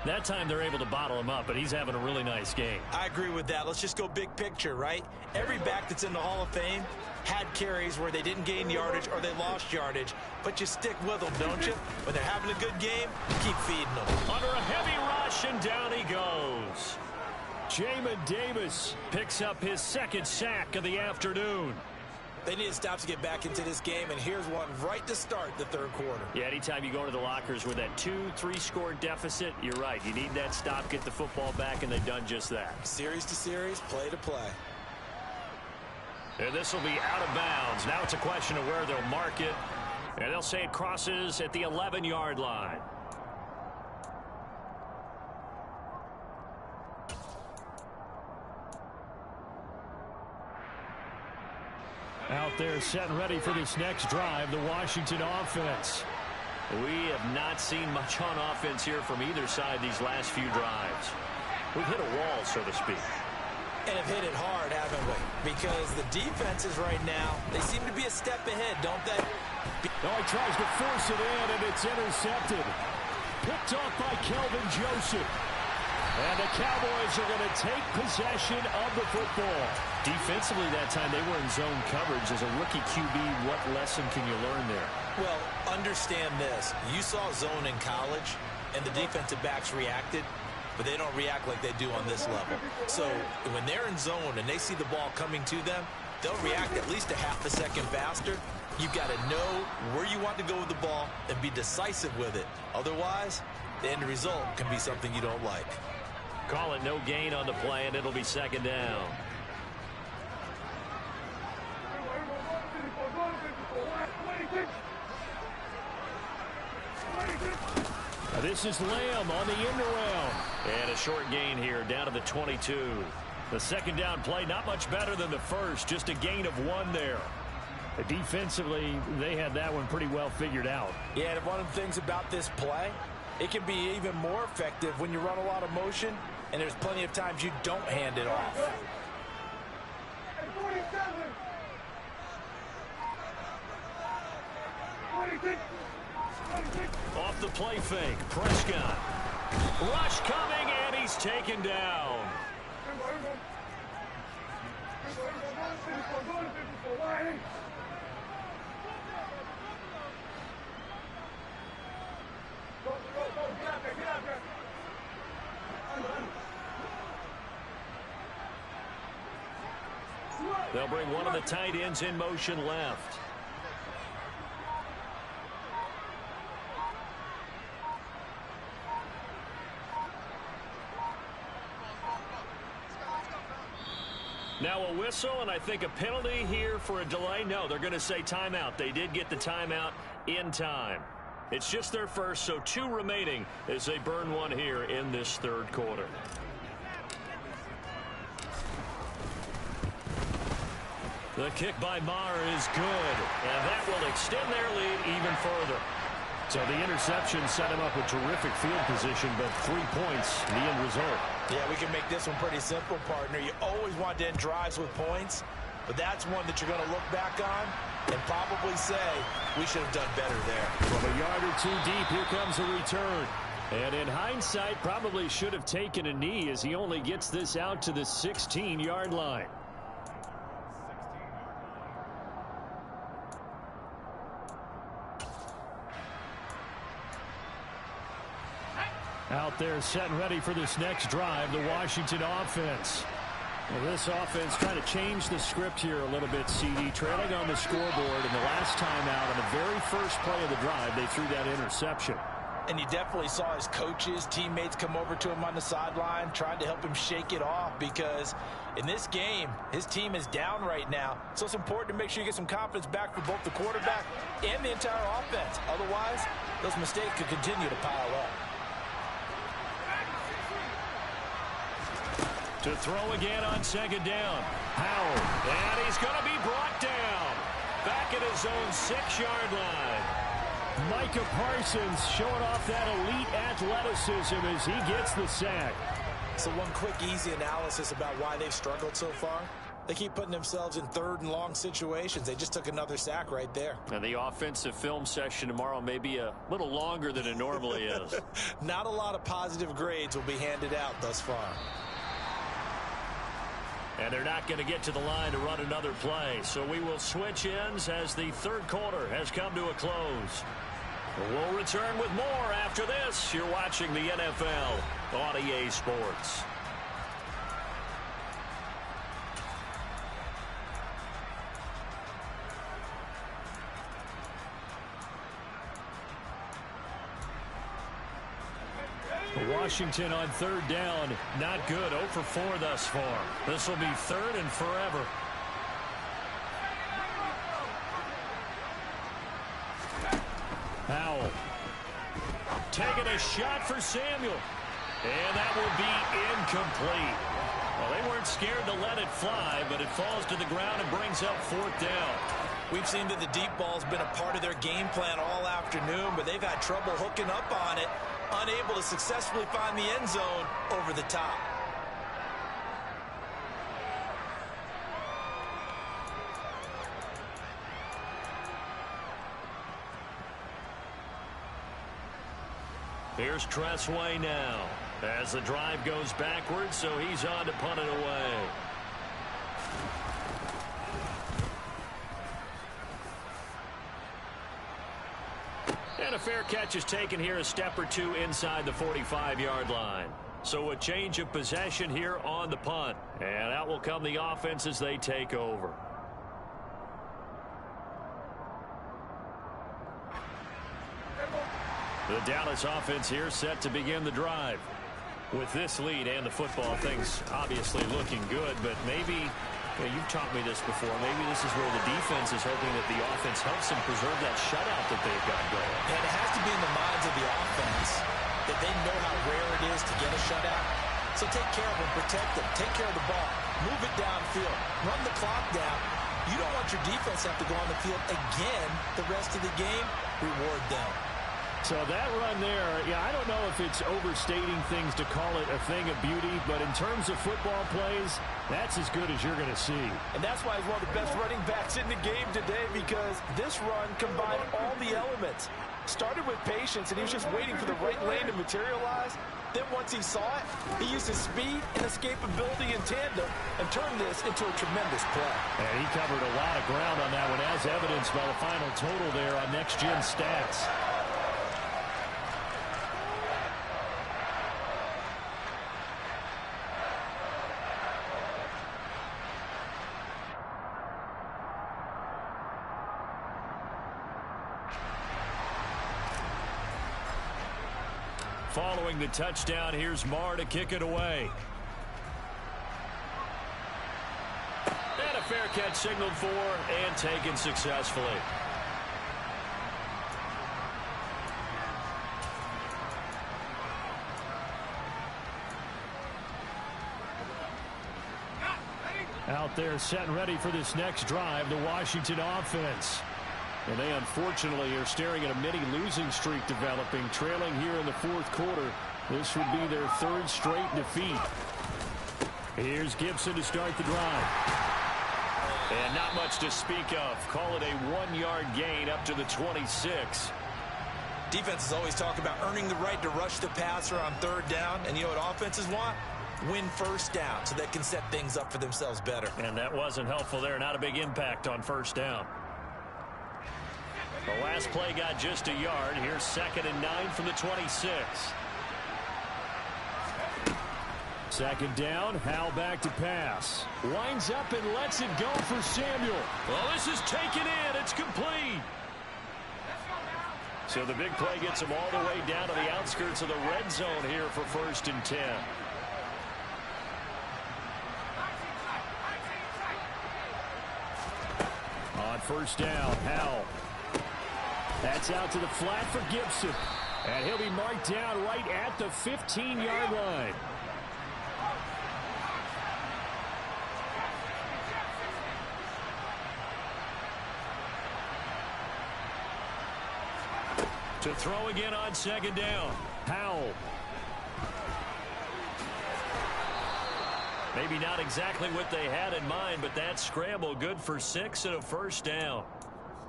That time they're able to bottle him up, but he's having a really nice game. I agree with that. Let's just go big picture, right? Every back that's in the Hall of Fame had carries where they didn't gain yardage or they lost yardage, but you stick with them, don't you? When they're having a good game, you keep feeding them. Under a heavy rush, and down he goes. Jamin Davis picks up his 2nd sack of the afternoon. They need to stop to get back into this game, and here's one right to start the 3rd quarter. Yeah, anytime you go into the lockers with that 2-3 score deficit, you're right. You need that stop, get the football back, and they've done just that. Series to series, play to play. And this will be out of bounds. Now it's a question of where they'll mark it, and they'll say it crosses at the 11-yard line. Out there set and ready for this next drive, the Washington offense. We have not seen much on offense here from either side these last few drives. We've hit a wall, so to speak. And have hit it hard, haven't we? Because the defenses right now, they seem to be a step ahead, don't they? Oh, he tries to force it in, and it's intercepted. Picked off by Kelvin Joseph. And the Cowboys are going to take possession of the football. Defensively that time, they were in zone coverage. As a rookie QB, what lesson can you learn there? Well, understand this. You saw zone in college, and the defensive backs reacted, but they don't react like they do on this level. So when they're in zone and they see the ball coming to them, they'll react at least a half a second faster. You've got to know where you want to go with the ball and be decisive with it. Otherwise, the end result can be something you don't like. Call it no gain on the play, and it'll be 2nd down. This is Lamb on the end around. And a short gain here down to the 22. The 2nd down play not much better than the first, just a gain of 1 there. Defensively, they had that one pretty well figured out. Yeah, and one of the things about this play, it can be even more effective when you run a lot of motion, and there's plenty of times you don't hand it off. Off the play fake, Prescott. Rush coming, and he's taken down. They'll bring one of the tight ends in motion left. Now a whistle, and I think a penalty here for a delay. No, they're going to say timeout. They did get the timeout in time. It's just their first, so 2 remaining as they burn 1 here in this 3rd quarter. The kick by Maher is good, and that will extend their lead even further. So the interception set him up with terrific field position, but 3 points, the end result. Yeah, we can make this one pretty simple, partner. You always want to end drives with points, but that's one that you're going to look back on and probably say, we should have done better there. From a yard or 2 deep, here comes a return. And in hindsight, probably should have taken a knee as he only gets this out to the 16-yard line. Out there set and ready for this next drive, the Washington offense. Well, this offense trying to change the script here a little bit, CD. Trailing on the scoreboard, and the last time out on the very first play of the drive, they threw that interception. And you definitely saw his coaches, teammates come over to him on the sideline, trying to help him shake it off, because in this game, his team is down right now. So it's important to make sure you get some confidence back for both the quarterback and the entire offense. Otherwise, those mistakes could continue to pile up. To throw again on second down. Howell, and he's going to be brought down. Back at his own 6-yard line. Micah Parsons showing off that elite athleticism as he gets the sack. So one quick, easy analysis about why they've struggled so far. They keep putting themselves in 3rd and long situations. They just took another sack right there. And the offensive film session tomorrow may be a little longer than it normally is. Not a lot of positive grades will be handed out thus far. And they're not going to get to the line to run another play. So we will switch ends as the 3rd quarter has come to a close. We'll return with more after this. You're watching the NFL on EA Sports. Washington on 3rd down. Not good. 0 for 4 thus far. This will be 3rd and forever. Howell taking a shot for Samuel. And that will be incomplete. Well, they weren't scared to let it fly, but it falls to the ground and brings up 4th down. We've seen that the deep ball's been a part of their game plan all afternoon, but they've had trouble hooking up on it, unable to successfully find the end zone over the top. Here's Tressway now as the drive goes backwards, so he's on to punt it away. And a fair catch is taken here, a step or two inside the 45-yard line. So a change of possession here on the punt. And out will come the offense as they take over. The Dallas offense here set to begin the drive. With this lead and the football, things obviously looking good, but maybe, you've taught me this before, maybe this is where the defense is hoping that the offense helps them preserve that shutout that they've got going. And it has to be in the minds of the offense that they know how rare it is to get a shutout. So take care of them, protect them, take care of the ball, move it downfield, run the clock down. You don't want your defense to have to go on the field again the rest of the game. Reward them. So that run there, I don't know if it's overstating things to call it a thing of beauty, but in terms of football plays, that's as good as you're going to see. And that's why he's one of the best running backs in the game today, because this run combined all the elements. Started with patience, and he was just waiting for the right lane to materialize. Then once he saw it, he used his speed and escapability in tandem and turned this into a tremendous play. And he covered a lot of ground on that one, as evidenced by the final total there on Next Gen Stats. Following the touchdown, here's Marr to kick it away. And a fair catch signaled for and taken successfully. Out there set and ready for this next drive, the Washington offense. And they unfortunately are staring at a mini losing streak developing, trailing here in the 4th quarter. This would be their 3rd straight defeat. Here's Gibson to start the drive. And not much to speak of. Call it a 1-yard gain up to the 26. Defenses always talk about earning the right to rush the passer on 3rd down. And you know what offenses want? Win 1st down so they can set things up for themselves better. And that wasn't helpful there. Not a big impact on 1st down. The last play got just a yard. Here's 2nd and 9 from the 26. 2nd down, Howell back to pass. Winds up and lets it go for Samuel. Well, this is taken in. It's complete. So the big play gets them all the way down to the outskirts of the red zone here for 1st and 10. On 1st down, Howell. That's out to the flat for Gibson. And he'll be marked down right at the 15-yard line. To throw again on 2nd down, Howell. Maybe not exactly what they had in mind, but that scramble good for 6 and a 1st down.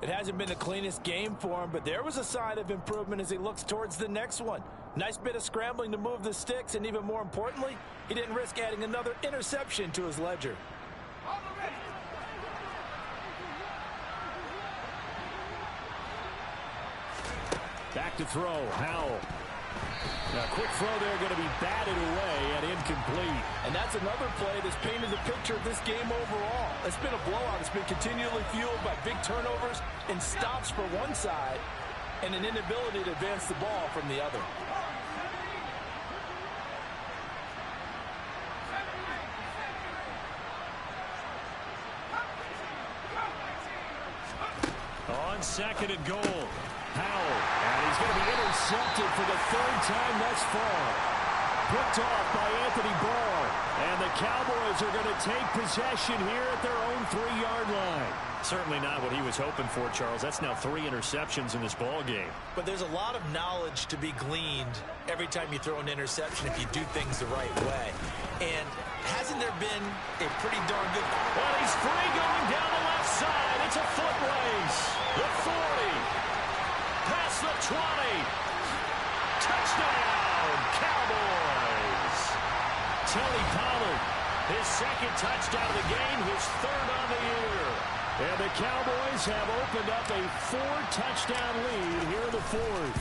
It hasn't been the cleanest game for him, but there was a sign of improvement as he looks towards the next one. Nice bit of scrambling to move the sticks, and even more importantly, he didn't risk adding another interception to his ledger. Back to throw, Howell. A quick throw there going to be batted away and incomplete. And that's another play that's painted the picture of this game overall. It's been a blowout. It's been continually fueled by big turnovers and stops for one side and an inability to advance the ball from the other. On 2nd and goal, Howell, and he's going to be intercepted for the 3rd time thus far. Picked off by Anthony Barr, and the Cowboys are going to take possession here at their own 3-yard line. Certainly not what he was hoping for, Charles. That's now 3 interceptions in this ball game. But there's a lot of knowledge to be gleaned every time you throw an interception if you do things the right way. And hasn't there been a pretty darn good... Well, he's free going down the left side. It's a foot race. The 40. Past the 20. Touchdown, Cowboys. Tony Pollard, his 2nd touchdown of the game, his 3rd on the year. And the Cowboys have opened up a 4-touchdown lead here in the 4th.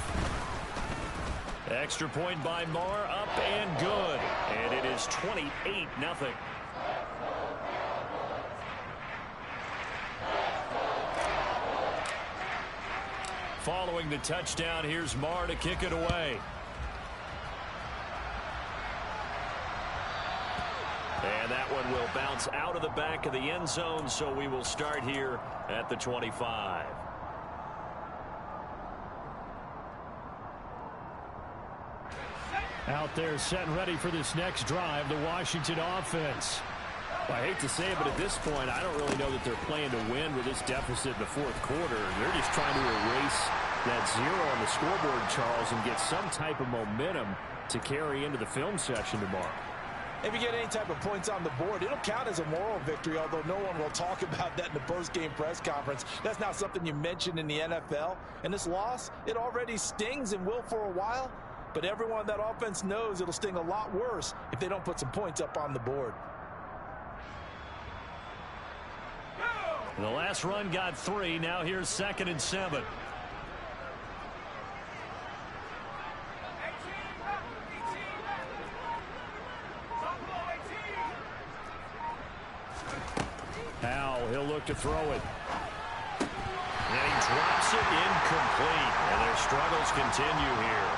Extra point by Marr, up and good. And it is 28-0. Following the touchdown, here's Marr to kick it away. And that one will bounce out of the back of the end zone, so we will start here at the 25. Out there set and ready for this next drive, the Washington offense. Well, I hate to say it, but at this point, I don't really know that they're playing to win with this deficit in the 4th quarter. They're just trying to erase that 0 on the scoreboard, Charles, and get some type of momentum to carry into the film session tomorrow. If you get any type of points on the board, it'll count as a moral victory, although no one will talk about that in the post-game press conference. That's not something you mention in the NFL. And this loss, it already stings and will for a while, but everyone on that offense knows it'll sting a lot worse if they don't put some points up on the board. The last run got 3. Now here's 2nd and 7. Howell, he'll look to throw it. And he drops it incomplete. And their struggles continue here.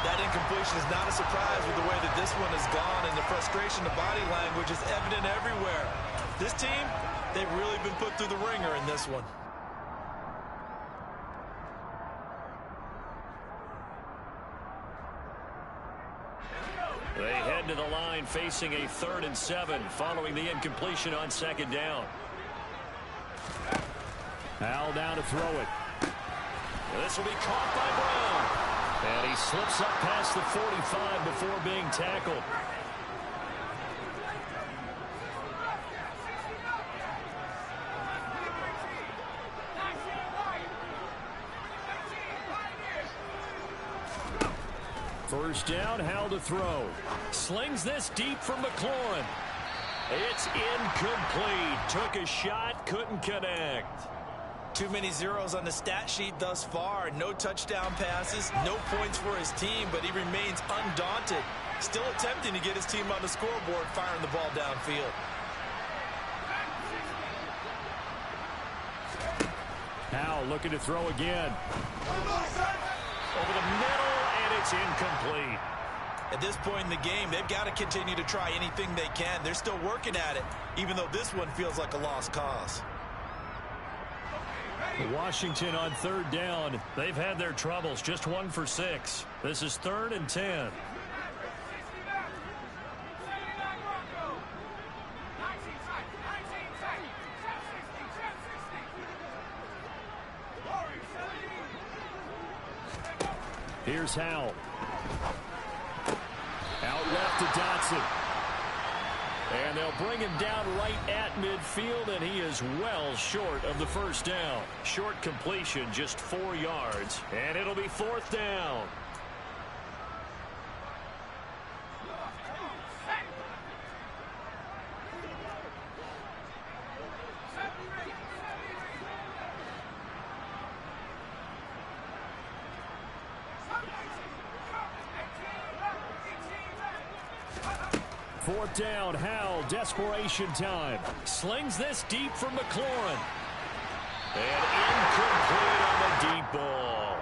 That incompletion is not a surprise with the way that this one has gone, and the frustration, the body language is evident everywhere. This team, they've really been put through the ringer in this one. They head to the line facing a 3rd and 7 following the incompletion on 2nd down. Howell down to throw it. This will be caught by Brown. And he slips up past the 45 before being tackled. First down, Howell to throw. Slings this deep from McLaurin. It's incomplete. Took a shot, couldn't connect. Too many zeros on the stat sheet thus far. No touchdown passes, no points for his team, but he remains undaunted. Still attempting to get his team on the scoreboard, firing the ball downfield. Howell looking to throw again. over the middle, and it's incomplete. At this point in the game, they've got to continue to try anything they can. They're still working at it, even though this one feels like a lost cause. Washington on third down. They've had their troubles, just 1 for 6. This is 3rd and 10. Here's Howell. Out left to Dotson. And they'll bring him down right at midfield, and he is well short of the first down. Short completion, just 4 yards, and it'll be 4th down. Fourth down, Howell, desperation time. Slings this deep for McLaurin. And incomplete on the deep ball.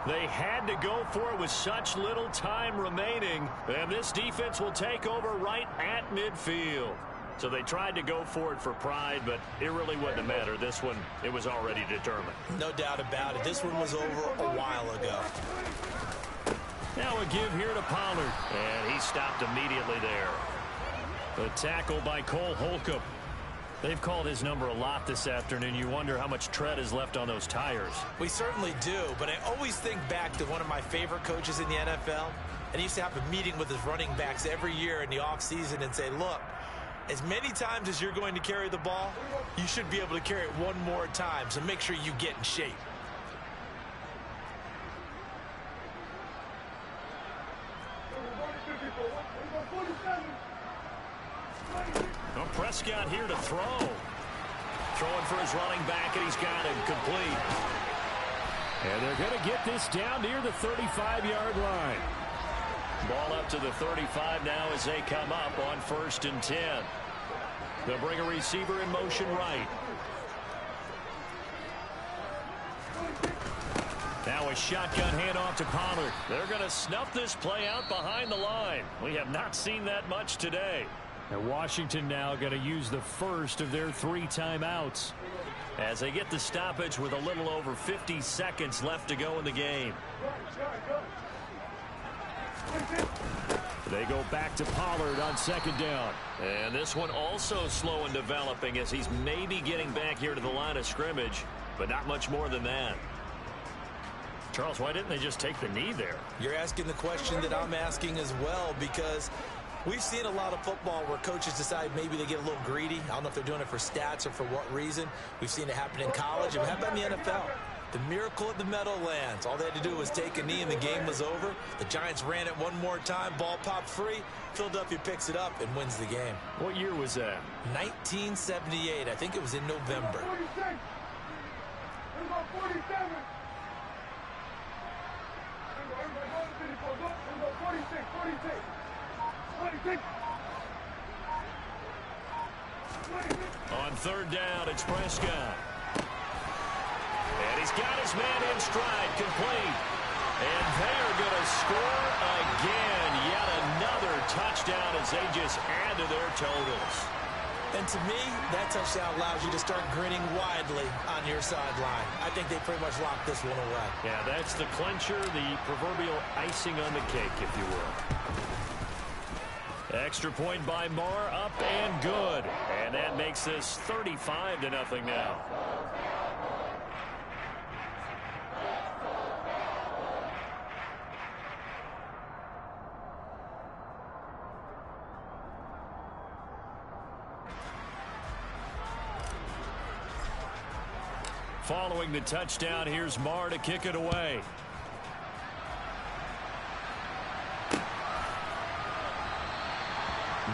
They had to go for it with such little time remaining, and this defense will take over right at midfield. So they tried to go for it for pride, but it really wouldn't matter. This one, it was already determined. No doubt about it. This one was over a while ago. Now a give here to Pollard, and he stopped immediately there. The tackle by Cole Holcomb. They've called his number a lot this afternoon. You wonder how much tread is left on those tires. We certainly do, but I always think back to one of my favorite coaches in the NFL, and he used to have a meeting with his running backs every year in the offseason and say, look, as many times as you're going to carry the ball, you should be able to carry it one more time, so make sure you get in shape. Well, Prescott here to throw. Throwing for his running back, and he's got him complete. And they're going to get this down near the 35-yard line. Ball up to the 35 now as they come up on 1st and 10. They'll bring a receiver in motion right. Now a shotgun handoff to Pollard. They're going to snuff this play out behind the line. We have not seen that much today. And Washington now going to use the first of their 3 timeouts. As they get the stoppage with a little over 50 seconds left to go in the game. They go back to Pollard on 2nd down. And this one also slow in developing as he's maybe getting back here to the line of scrimmage, but not much more than that. Charles, why didn't they just take the knee there? You're asking the question that I'm asking as well, because we've seen a lot of football where coaches decide maybe they get a little greedy. I don't know if they're doing it for stats or for what reason. We've seen it happen in college, and how about in the NFL? The miracle at the Meadowlands. All they had to do was take a knee, and the game was over. The Giants ran it one more time. Ball popped free. Philadelphia picks it up and wins the game. What year was that? 1978. I think it was in November. On 3rd down, it's Prescott. And he's got his man in stride, complete. And they are going to score again. Yet another touchdown as they just add to their totals. And to me, that touchdown allows you to start grinning widely on your sideline. I think they pretty much locked this one away. Yeah, that's the clincher, the proverbial icing on the cake, if you will. Extra point by Marr, up and good. And that makes this 35-0 now. Following the touchdown, here's Marr to kick it away.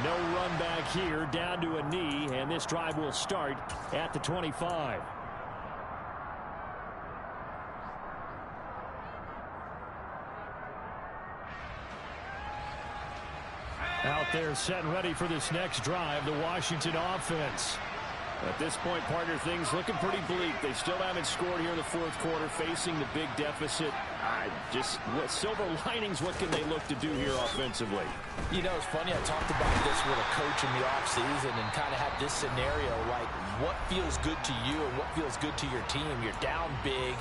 No run back here, down to a knee, and this drive will start at the 25. Out there set and ready for this next drive, the Washington offense. At this point, partner, things looking pretty bleak. They still haven't scored here in the fourth quarter, facing the big deficit. What silver linings, what can they look to do here offensively? You know, it's funny, I talked about this with a coach in the offseason and kind of had this scenario, like what feels good to you and what feels good to your team. You're down big.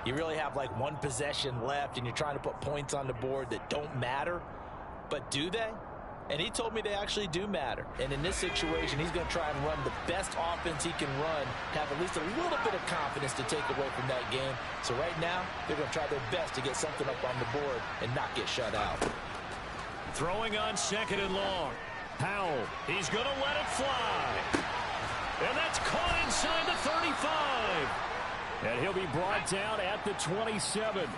You really have like one possession left, and you're trying to put points on the board that don't matter. But do they? And he told me they actually do matter. And in this situation, he's going to try and run the best offense he can run to have at least a little bit of confidence to take away from that game. So right now, they're going to try their best to get something up on the board and not get shut out. Throwing on second and long. Howell, he's going to let it fly. And that's caught inside the 35. And he'll be brought down at the 27.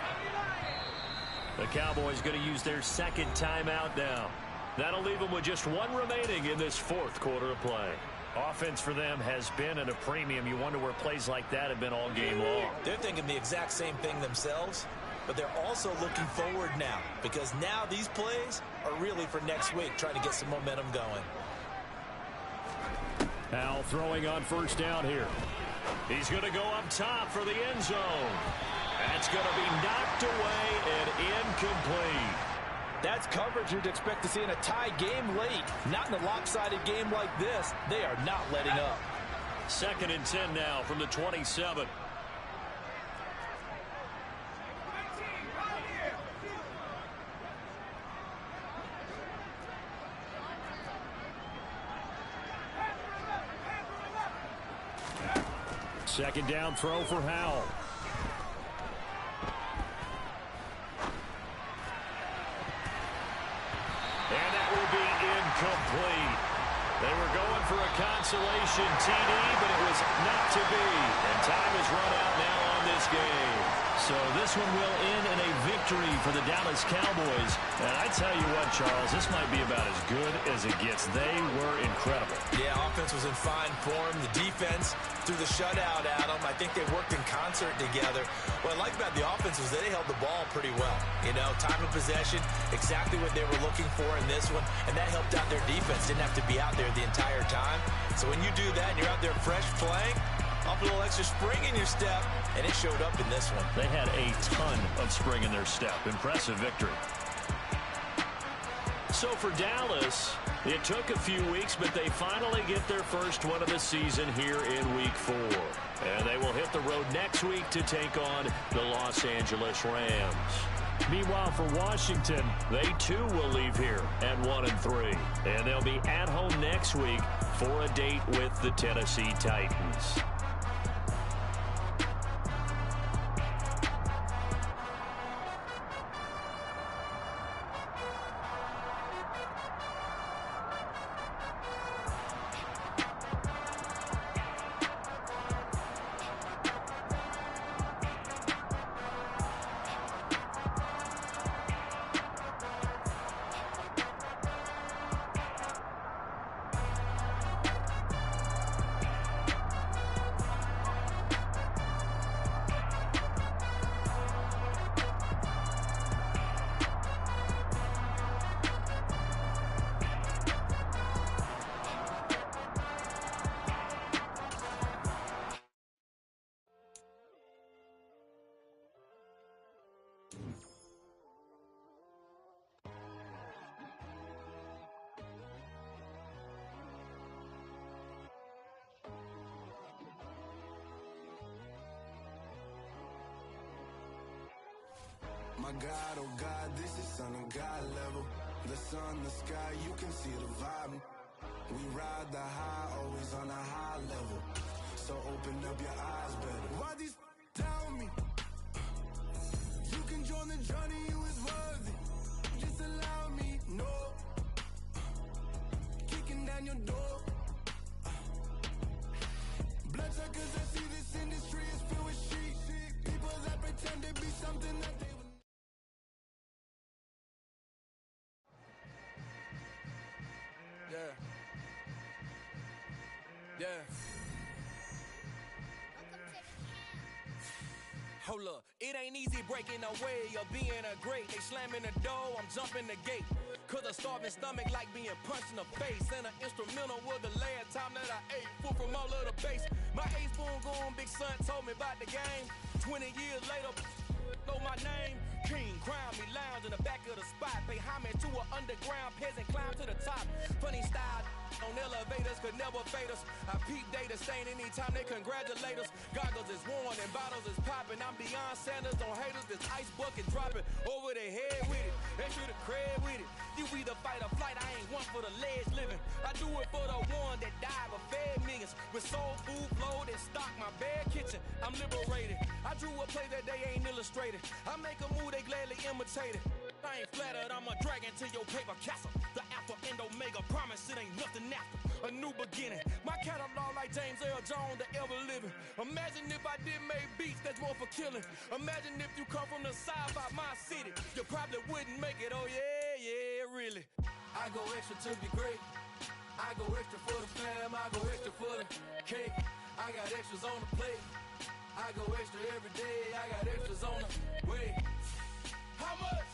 The Cowboys going to use their second timeout now. That'll leave them with just one remaining in this fourth quarter of play. Offense for them has been at a premium. You wonder where plays like that have been all game long. They're thinking the exact same thing themselves, but they're also looking forward now, because now these plays are really for next week, trying to get some momentum going. Howell throwing on first down here. He's going to go up top for the end zone. That's going to be knocked away and incomplete. That's coverage you'd expect to see in a tie game late. Not in a lopsided game like this. They are not letting up. Second and 10 now from the 27. Second down throw for Howell. And that will be incomplete. They were going for a consolation TD, but it was not to be. And time has run out now on this game. So this one will end in a victory for the Dallas Cowboys. And I tell you what, Charles, this might be about as good as it gets. They were incredible. Yeah, offense was in fine form. The defense threw the shutout at them. I think they worked in concert together. What I like about the offense was they held the ball pretty well. You know, time of possession, exactly what they were looking for in this one. And that helped out their defense. Didn't have to be out there the entire time. So when you do that and you're out there fresh playing, off a little extra spring in your step, and it showed up in this one. They had a ton of spring in their step. Impressive victory. So for Dallas, it took a few weeks, but they finally get their first one of the season here in Week 4. And they will hit the road next week to take on the Los Angeles Rams. Meanwhile, for Washington, they too will leave here at 1-3. And they'll be at home next week for a date with the Tennessee Titans. My God, oh God, this is Son of God level. The sun, the sky, you can see the vibe. We ride the high, always on a high level. So open up your eyes better. Why these tell me? You can join the journey, you is worthy. Just allow me, no. Kicking down your door. Bloodsuckers, I see this industry is filled with sheep. People that pretend to be something that they would. Yeah. Hold up, it ain't easy breaking away or being a great. They slamming the door, I'm jumping the gate. Cause a starving stomach like being punched in the face. And an instrumental was the last time that I ate food from all of the base. My A-spoon goon, big son told me about the game. 20 years later, know my name. King, crown me, lounge in the back of the spot. Pay homage to an underground peasant, climb to the top. Funny style on elevators could never fade us. I peep data stain anytime they congratulate us. Goggles is worn and bottles is popping. I'm beyond Sanders on haters. This ice bucket dropping over their head with it. They should have cred with it. You either fight or flight. I ain't one for the ledge living. I do it for the one that died but fed millions. With soul food flowed and stocked my bare kitchen. I'm liberated. I drew a play that they ain't illustrated. I make a move they gladly imitated. I ain't flattered, I'm a dragon to your paper castle. The Alpha and Omega, promise it ain't nothing after. A new beginning. My catalog like James Earl Jones, the ever living. Imagine if I did make beats that's more for killing. Imagine if you come from the side by my city. You probably wouldn't make it, oh yeah, yeah, really. I go extra to be great. I go extra for the fam, I go extra for the cake. I got extras on the plate. I go extra every day, I got extras on the way. How much?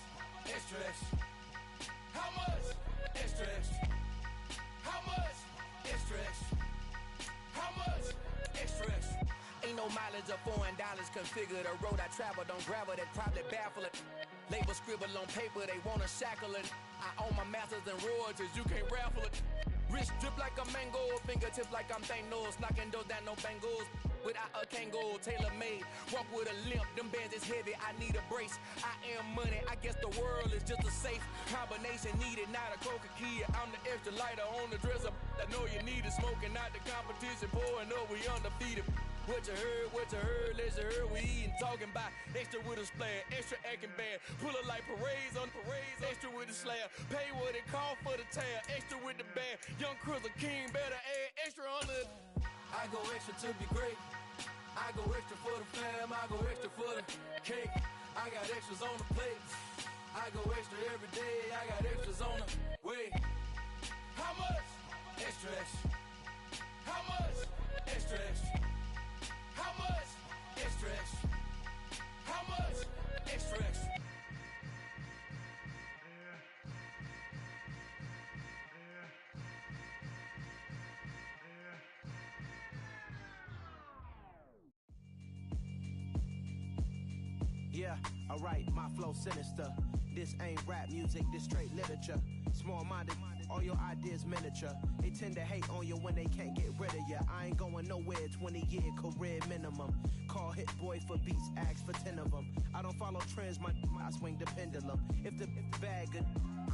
Extra, extra. How much? Extra, extra. How much? Extra, extra. How much? Extra, extra. Ain't no mileage of $4 configure the road I travel. Don't gravel that probably baffle it. Label scribble on paper, they wanna shackle it. I own my masters and royalties, you can't raffle it. Wrist drip like a mango, fingertips like I'm Thanos. Knocking those down, no bangles. Without a Kango, tailor-made. Walk with a limp, them bands is heavy, I need a brace. I am money, I guess the world is just a safe combination needed, not a coca-key. I'm the extra lighter on the dresser. I know you need it, smoking out the competition, pouring up, we undefeated. What you heard, let's hear we eatin', talking about extra with a splash, extra acting bad. Pull it like parades on parades, extra with the slab. Pay what it cost for the tab, extra with the bag. Young Crizzle King, better add extra on the. I go extra to be great. I go extra for the fam, I go extra for the cake. I got extras on the plate. I go extra every day, I got extras on the way. How much? Extra, extra. How much? Extra, extra. How much? Extra, extra. How much? Extra, extra. Yeah, alright, my flow sinister. This ain't rap music, this straight literature. Small-minded, all your ideas miniature. They tend to hate on you when they can't get rid of you. I ain't going nowhere, 20-year career minimum. Call Hit Boy for beats, ask for 10 of them. I don't follow trends, I swing the pendulum. If the bag good,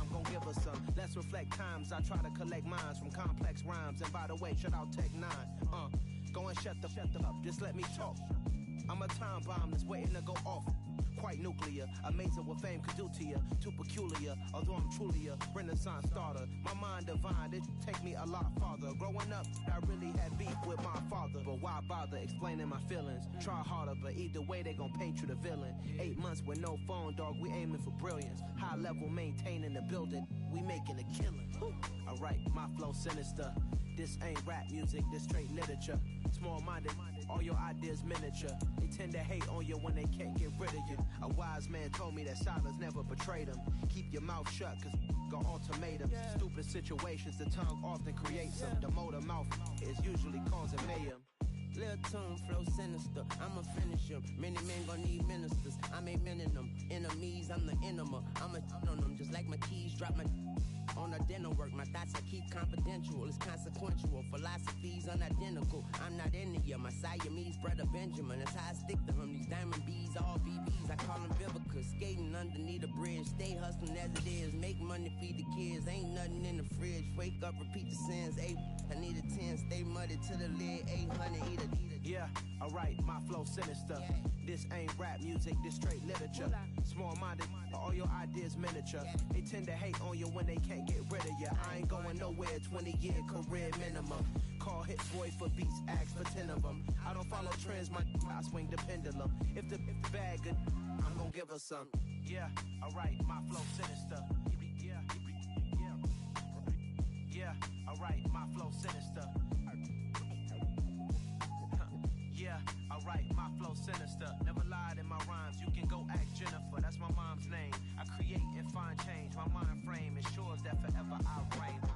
I'm gon' give her some. Let's reflect times, I try to collect minds from complex rhymes. And by the way, shout out Tech 9. Go and shut the up, just let me talk. I'm a time bomb that's waiting to go off. Quite nuclear, amazing what fame could do to you. Too peculiar, although I'm truly a renaissance starter. My mind divine, it take me a lot farther. Growing up, I really had beef with my father. But why bother explaining my feelings? Try harder, but either way they gon' paint you the villain. 8 months with no phone, dog, we aiming for brilliance. High level maintaining the building, we making a killing. Alright, my flow sinister. This ain't rap music, this straight literature. Small-minded, all your ideas miniature. They tend to hate on you when they can't get rid of you. A wise man told me that silence never betrayed him. Keep your mouth shut, cause got ultimatums. Stupid situations, the tongue often creates them. The motor mouth is usually causing mayhem. Lil' tune, flow sinister, I'ma finish him. Many men gon' need ministers, I'm a men in them. Enemies, I'm the enema, I'ma on them. Just like my keys, drop my on the dinner work. My thoughts I keep confidential, it's consequential. Philosophies unidentical, I'm not in the my Siamese brother Benjamin. That's how I stick to him, these diamond bees, all BBs. I call them Vivica, skating underneath the bridge. Stay hustling as it is, make money, feed the kids. Ain't nothing in the fridge, wake up, repeat the sins. I need a 10, stay muddy to the lid. 800, eat a. Yeah, alright, my flow sinister. This ain't rap music, this straight literature. Small-minded, all your ideas miniature. They tend to hate on you when they can't get rid of you. I ain't going nowhere, 20-year career minimum. Call Hit Boy for beats, ask for 10 of them. I don't follow trends, I swing the pendulum. If the bag good, I'm gon' give her some. Yeah, alright, my flow sinister. Yeah, alright, my flow sinister. Yeah, alright. like my flow sinister. Never lied in my rhymes, you can go ask Jennifer, that's my mom's name. I create and find change, my mind frame ensures that forever I reign.